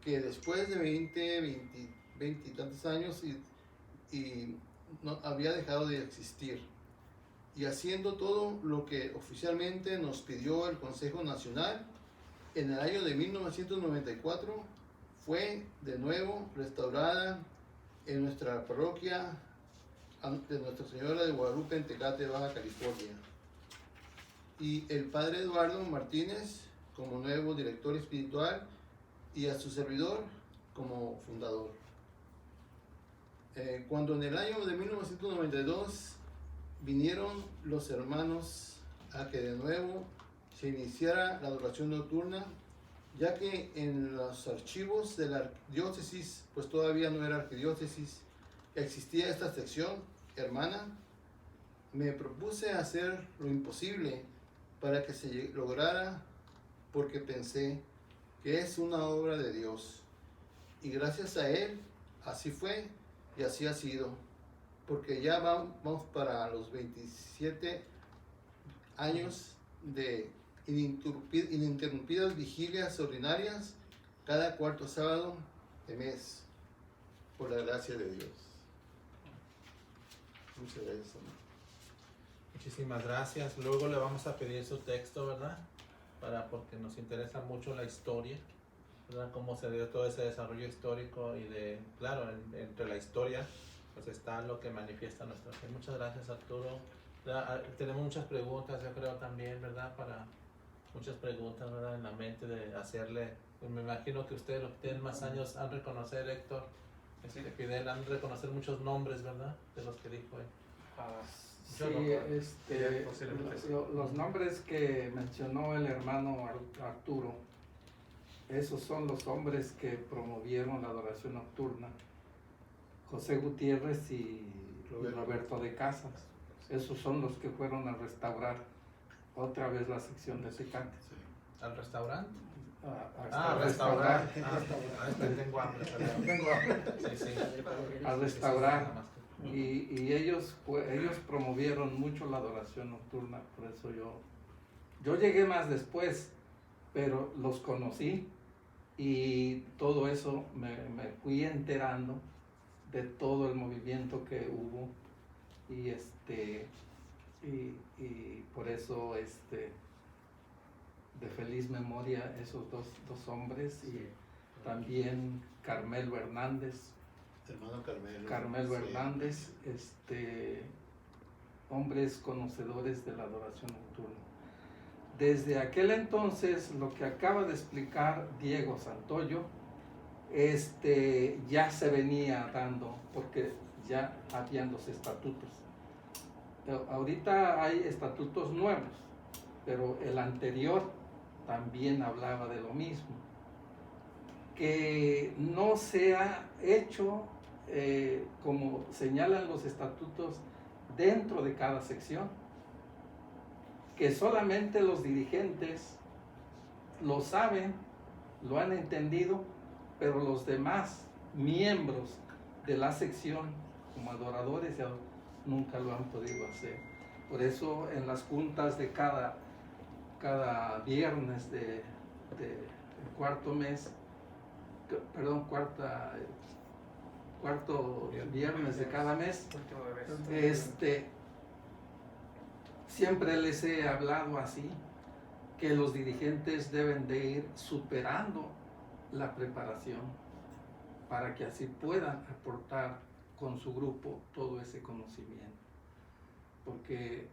S3: que después de 20 y tantos años y no había dejado de existir, y haciendo todo lo que oficialmente nos pidió el Consejo Nacional. En el año de 1994 fue de nuevo restaurada en nuestra parroquia de Nuestra Señora de Guadalupe en Tecate, Baja California, y el padre Eduardo Martínez como nuevo director espiritual y a su servidor como fundador. Cuando en el año de 1992 vinieron los hermanos a que de nuevo se iniciara la adoración nocturna, ya que en los archivos de la arquidiócesis, pues todavía no era arquidiócesis, existía esta sección hermana, me propuse hacer lo imposible para que se lograra, porque pensé que es una obra de Dios, y gracias a Él así fue y así ha sido, porque ya vamos para los 27 años de ininterrumpidas vigilias ordinarias cada cuarto sábado de mes, por la gracia de Dios. Muchas gracias, hermano.
S1: Muchísimas gracias. Luego le vamos a pedir su texto, ¿verdad? Porque nos interesa mucho la historia. ¿verdad? Cómo se dio todo ese desarrollo histórico y de, claro, entre la historia, pues está lo que manifiesta nuestra fe. Muchas gracias, Arturo. Tenemos muchas preguntas, yo creo también, ¿verdad? Muchas preguntas, ¿verdad? En la mente de hacerle, pues me imagino que ustedes, los que tienen más años, han de reconocer, Héctor, Fidel, han de reconocer muchos nombres, ¿verdad? De los que dijo él.
S6: Sí,
S2: Posiblemente sí.
S6: los nombres que mencionó el hermano Arturo, esos son los hombres que promovieron la adoración nocturna. José Gutiérrez y Roberto de Casas. Esos son los que fueron a restaurar otra vez la sección de Tecate.
S1: ¿Al restaurante?
S6: A
S1: restaurar.
S6: restaurar.
S1: Tengo hambre. Tengo hambre. Sí, sí.
S6: A restaurar. Y ellos promovieron mucho la adoración nocturna, por eso yo llegué más después, pero los conocí y todo eso me fui enterando de todo el movimiento que hubo y por eso de feliz memoria esos dos hombres y también Carmelo Hernández.
S3: Hermano Carmelo.
S6: Carmelo
S3: Sí.
S6: Hernández, hombres conocedores de la adoración nocturna. Desde aquel entonces, lo que acaba de explicar Diego Santoyo, ya se venía dando, porque ya habían los estatutos. Ahorita hay estatutos nuevos, pero el anterior también hablaba de lo mismo. Que no se ha hecho como señalan los estatutos dentro de cada sección, que solamente los dirigentes lo saben, lo han entendido, pero los demás miembros de la sección como adoradores nunca lo han podido hacer. Por eso en las juntas de cada viernes de cuarto mes, cuarto viernes de cada mes, siempre les he hablado así, que los dirigentes deben de ir superando la preparación para que así puedan aportar con su grupo todo ese conocimiento. Porque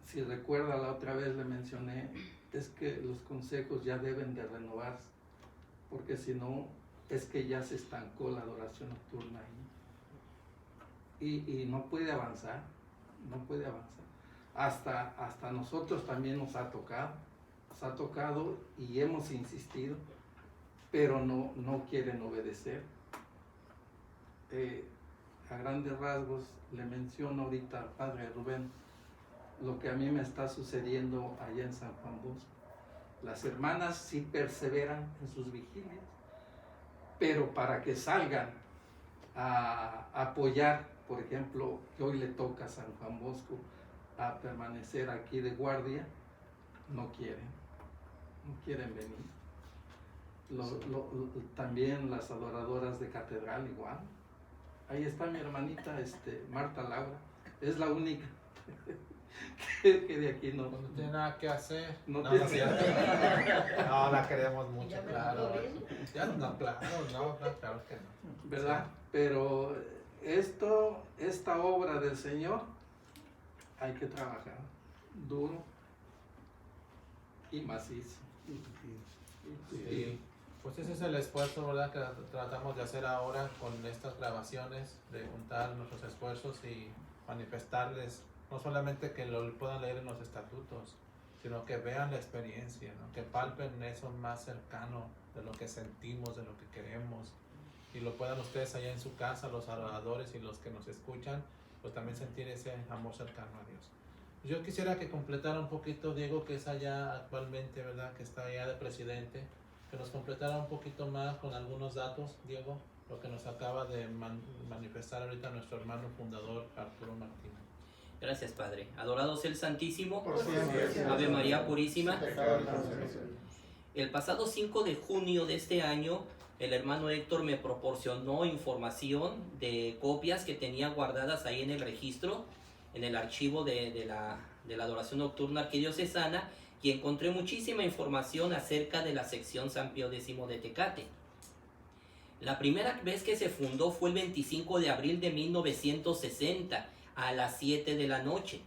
S6: si recuerda, la otra vez le mencioné, es que los consejos ya deben de renovarse, porque si no, es que ya se estancó la adoración nocturna ahí. Y no puede avanzar, no puede avanzar. Hasta nosotros también nos ha tocado y hemos insistido, pero no quieren obedecer. A grandes rasgos le menciono ahorita al padre Rubén lo que a mí me está sucediendo allá en San Juan Bosco. Las hermanas sí perseveran en sus vigilias, pero para que salgan a apoyar, por ejemplo, que hoy le toca a San Juan Bosco a permanecer aquí de guardia, no quieren venir. También las adoradoras de catedral igual. Ahí está mi hermanita Marta Laura, es la única que de aquí no
S1: tiene nada que hacer.
S6: No
S1: No,
S6: tiene-
S1: no, sí, no, la queremos mucho,
S7: Ya me
S1: claro.
S7: lo ven.
S1: Ya no, claro que no.
S6: ¿verdad? Pero esta obra del Señor hay que trabajar duro y macizo.
S1: Sí, pues ese es el esfuerzo, ¿verdad? Que tratamos de hacer ahora con estas grabaciones, de juntar nuestros esfuerzos y manifestarles, no solamente que lo puedan leer en los estatutos, sino que vean la experiencia, ¿no? Que palpen eso más cercano de lo que sentimos, de lo que queremos, y lo puedan ustedes allá en su casa, los adoradores y los que nos escuchan, pues también sentir ese amor cercano a Dios. Yo quisiera que completara un poquito, Diego, que es allá actualmente, ¿verdad? Que está allá de presidente, que nos completara un poquito más con algunos datos, Diego, lo que nos acaba de manifestar ahorita nuestro hermano fundador, Arturo Martínez.
S4: Gracias, Padre. Adorado sea el Santísimo.
S5: Por siempre.
S4: Ave María Purísima.
S5: Pecado y consuelo.
S4: El pasado 5 de junio de este año, el hermano Héctor me proporcionó información de copias que tenía guardadas ahí en el registro, en el archivo de la adoración nocturna arquidiocesana, y encontré muchísima información acerca de la sección San Pío X de Tecate. La primera vez que se fundó fue el 25 de abril de 1960 a las 7 de la noche.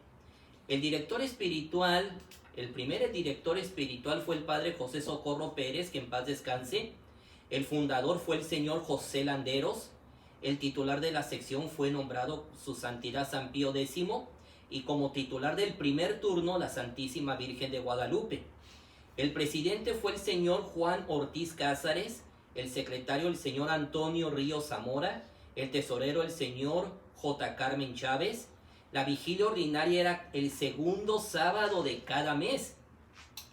S4: El director espiritual, el primer director espiritual fue el padre José Socorro Pérez, que en paz descanse. El fundador fue el señor José Landeros. El titular de la sección fue nombrado su santidad San Pío X, y como titular del primer turno la Santísima Virgen de Guadalupe. El presidente fue el señor Juan Ortiz Cázares, el secretario el señor Antonio Ríos Zamora, el tesorero el señor J. Carmen Chávez. La vigilia ordinaria era el segundo sábado de cada mes.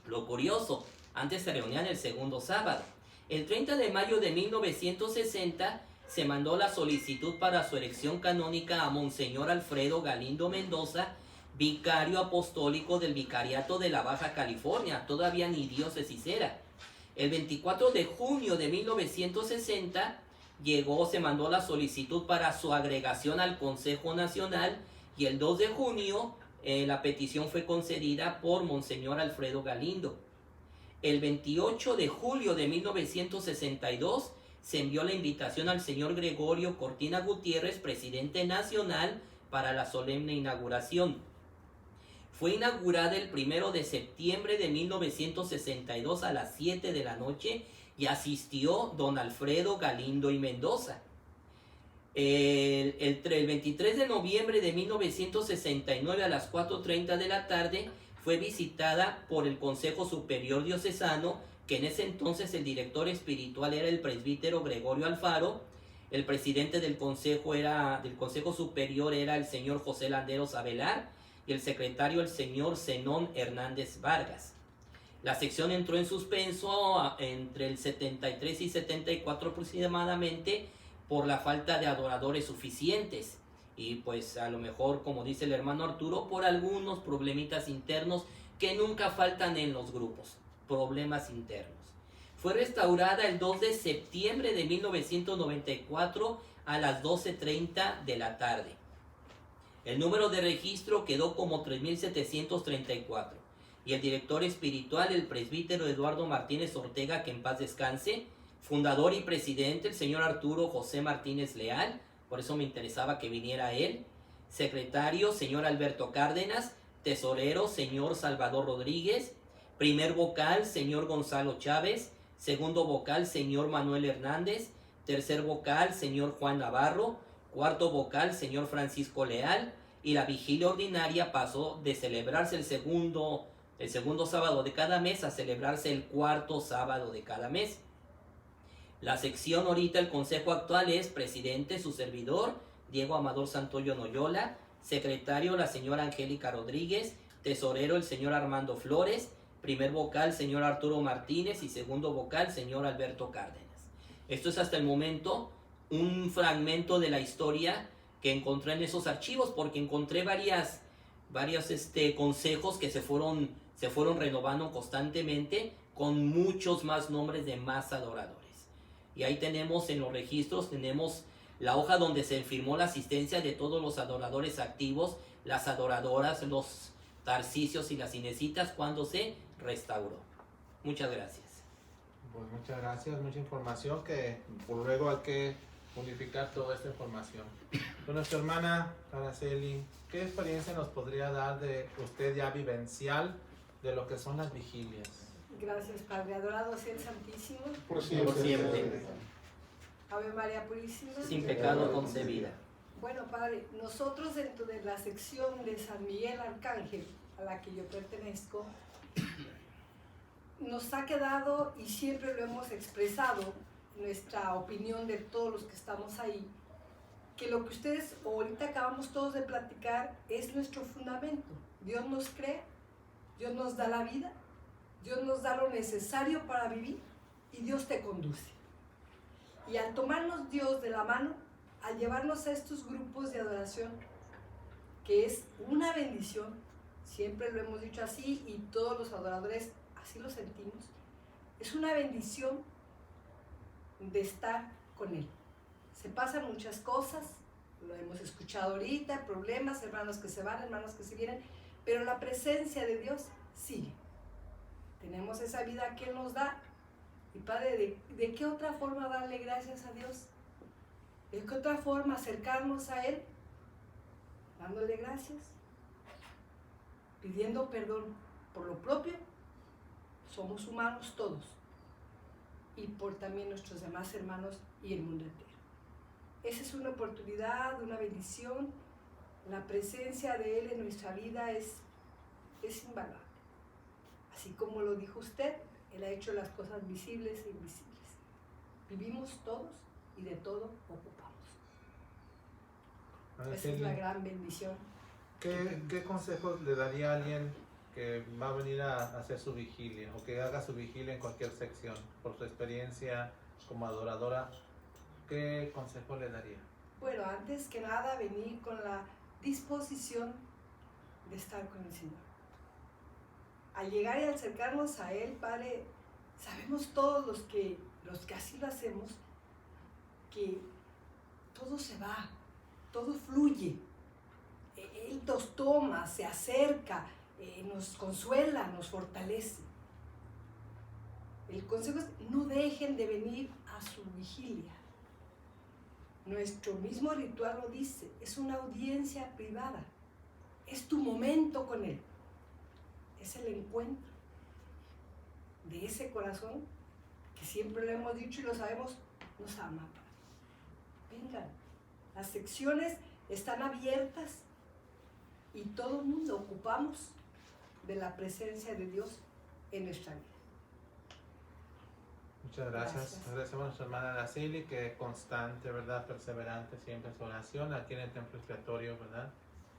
S4: Lo curioso, antes se reunían el segundo sábado. El 30 de mayo de 1960 se mandó la solicitud para su erección canónica a Monseñor Alfredo Galindo Mendoza, vicario apostólico del Vicariato de la Baja California. Todavía ni diócesis era. El 24 de junio de 1960 se mandó la solicitud para su agregación al Consejo Nacional, y el 2 de junio la petición fue concedida por Monseñor Alfredo Galindo. El 28 de julio de 1962 se envió la invitación al señor Gregorio Cortina Gutiérrez, presidente nacional, para la solemne inauguración. Fue inaugurada el 1 de septiembre de 1962 a las 7 de la noche y asistió don Alfredo Galindo y Mendoza. El 23 de noviembre de 1969 a las 4:30 de la tarde fue visitada por el Consejo Superior Diocesano, que en ese entonces el director espiritual era el presbítero Gregorio Alfaro. El presidente del Consejo Superior era el señor José Landeros Avelar, y el secretario el señor Zenón Hernández Vargas. La sección entró en suspenso entre el 73 y 74 aproximadamente por la falta de adoradores suficientes, y pues a lo mejor, como dice el hermano Arturo, por algunos problemitas internos que nunca faltan en los grupos, problemas internos. Fue restaurada el 2 de septiembre de 1994 a las 12:30 de la tarde. El número de registro quedó como 3,734, y el director espiritual, el presbítero Eduardo Martínez Ortega, que en paz descanse, fundador y presidente el señor Arturo José Martínez Leal, por eso me interesaba que viniera él, secretario señor Alberto Cárdenas, tesorero señor Salvador Rodríguez, primer vocal señor Gonzalo Chávez, segundo vocal señor Manuel Hernández, tercer vocal señor Juan Navarro, cuarto vocal señor Francisco Leal, y la vigilia ordinaria pasó de celebrarse el segundo sábado de cada mes a celebrarse el cuarto sábado de cada mes. La sección ahorita, el consejo actual es presidente su servidor, Diego Amador Santoyo Noyola, secretario la señora Angélica Rodríguez, tesorero el señor Armando Flores, primer vocal señor Arturo Martínez y segundo vocal señor Alberto Cárdenas. Esto es hasta el momento un fragmento de la historia que encontré en esos archivos, porque encontré varios consejos que se fueron renovando constantemente con muchos más nombres de más adoradores. Y ahí tenemos en los registros, tenemos la hoja donde se firmó la asistencia de todos los adoradores activos, las adoradoras, los tarcicios y las inesitas cuando se restauró. Muchas gracias.
S1: Pues muchas gracias, mucha información que luego hay que unificar toda esta información. Bueno, nuestra hermana Araceli, ¿qué experiencia nos podría dar de usted ya vivencial de lo que son las vigilias?
S7: Gracias, Padre. Adorado sea el Santísimo.
S4: Por siempre.
S7: Ave María Purísima.
S4: Sin pecado concebida.
S7: Bueno, Padre, nosotros dentro de la sección de San Miguel Arcángel, a la que yo pertenezco, nos ha quedado, y siempre lo hemos expresado, nuestra opinión de todos los que estamos ahí, que lo que ustedes ahorita acabamos todos de platicar es nuestro fundamento. Dios nos crea, Dios nos da la vida, Dios nos da lo necesario para vivir y Dios te conduce. Y al tomarnos Dios de la mano, al llevarnos a estos grupos de adoración, que es una bendición, siempre lo hemos dicho así y todos los adoradores así lo sentimos, es una bendición de estar con Él. Se pasan muchas cosas, lo hemos escuchado ahorita, problemas, hermanos que se van, hermanos que se vienen, pero la presencia de Dios sigue. Tenemos esa vida que Él nos da. Y Padre, ¿de qué otra forma darle gracias a Dios? ¿De qué otra forma acercarnos a Él? Dándole gracias, pidiendo perdón por lo propio, somos humanos todos, y por también nuestros demás hermanos y el mundo entero. Esa es una oportunidad, una bendición. La presencia de Él en nuestra vida es invaluable. Así como lo dijo usted, Él ha hecho las cosas visibles e invisibles. Vivimos todos y de todo ocupamos. Esa es la gran bendición.
S1: ¿Qué consejos le daría a alguien que va a venir a hacer su vigilia o que haga su vigilia en cualquier sección? Por su experiencia como adoradora, ¿qué consejo le daría?
S7: Bueno, antes que nada, venir con la disposición de estar con el Señor. Al llegar y acercarnos a Él, Padre, sabemos todos los que así lo hacemos, que todo se va, todo fluye. Él nos toma, se acerca, nos consuela, nos fortalece. El consejo es: no dejen de venir a su vigilia. Nuestro mismo ritual lo dice, es una audiencia privada. Es tu momento con Él. Es el encuentro de ese corazón que siempre lo hemos dicho y lo sabemos, nos ama. Vengan, las secciones están abiertas y todo el mundo ocupamos de la presencia de Dios en nuestra vida.
S1: Muchas gracias. Agradecemos a nuestra hermana Araceli, que es constante, ¿verdad? Perseverante siempre en su oración aquí en el templo expiatorio, ¿verdad?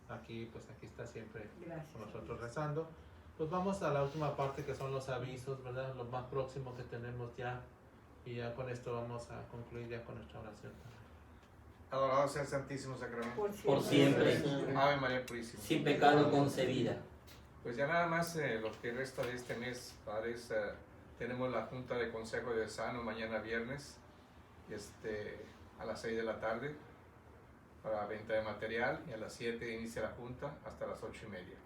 S1: Aquí está siempre con nosotros rezando. Pues vamos a la última parte, que son los avisos, ¿verdad? Lo más próximo que tenemos ya. Y ya con esto vamos a concluir ya con nuestra oración.
S2: Adorado sea el Santísimo Sacramento.
S4: Por siempre,
S2: Ave María Purísima.
S4: sin pecado concebida.
S2: Pues ya nada más lo que resta de este mes, padres, tenemos la Junta de Consejo Diocesano mañana viernes a las 6 de la tarde para venta de material, y a las 7 inicia la Junta hasta las 8:30.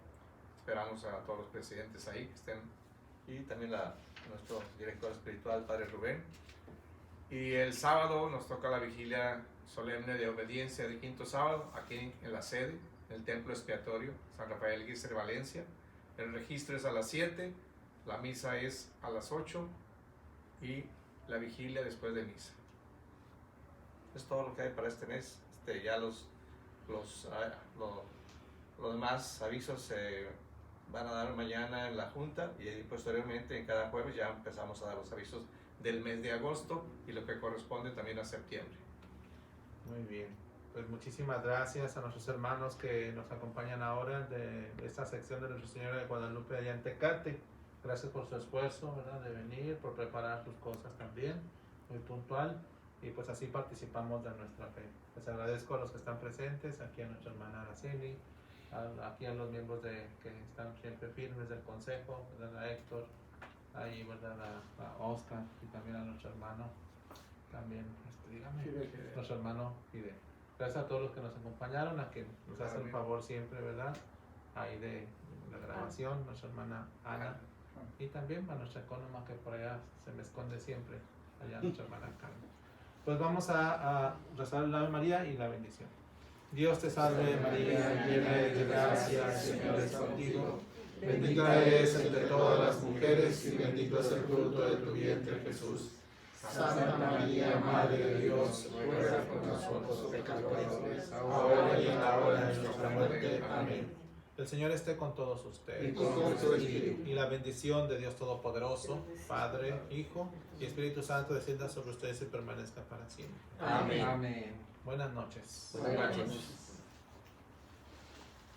S2: Esperamos a todos los presidentes ahí que estén, y también nuestro director espiritual, Padre Rubén. Y el sábado nos toca la vigilia solemne de obediencia de quinto sábado aquí en la sede, en el templo expiatorio San Rafael Guícer, Valencia. El registro es a las 7, la misa es a las 8 y la vigilia después de misa. Es todo lo que hay para este mes. Ya los demás avisos se van a dar mañana en la Junta, y posteriormente en cada jueves ya empezamos a dar los avisos del mes de agosto y lo que corresponde también a septiembre.
S1: Muy bien. Pues muchísimas gracias a nuestros hermanos que nos acompañan ahora de esta sección de Nuestra Señora de Guadalupe allá en Tecate. Gracias por su esfuerzo, ¿verdad?, de venir, por preparar sus cosas también, muy puntual, y pues así participamos de nuestra fe. Les agradezco a los que están presentes, aquí a nuestra hermana Araceli, aquí a los miembros que están siempre firmes del consejo, ¿verdad?, a Héctor, ahí, ¿verdad?, a Oscar, y también a nuestro hermano, también, nuestro hermano Fidel. Gracias a todos los que nos acompañaron, a que nos hacen el favor siempre, ¿verdad?, ahí de la grabación, nuestra hermana Ana, y también a nuestra ecónoma que por allá se me esconde siempre, allá nuestra hermana Carmen. Pues vamos a rezar el Ave María y la bendición. Dios te salve María, llena eres de gracia, el Señor es contigo. Bendita eres entre todas las mujeres y bendito es el fruto de tu vientre, Jesús.
S5: Santa María, Madre de Dios, ruega por nosotros pecadores, ahora y en la hora de nuestra muerte. Amén.
S1: El Señor esté con todos ustedes.
S5: Y con tu espíritu.
S1: Y la bendición de Dios Todopoderoso, Padre, Hijo y Espíritu Santo descienda sobre ustedes y permanezca para siempre.
S5: Amén.
S6: Amén.
S1: Buenas noches.
S5: Buenas noches.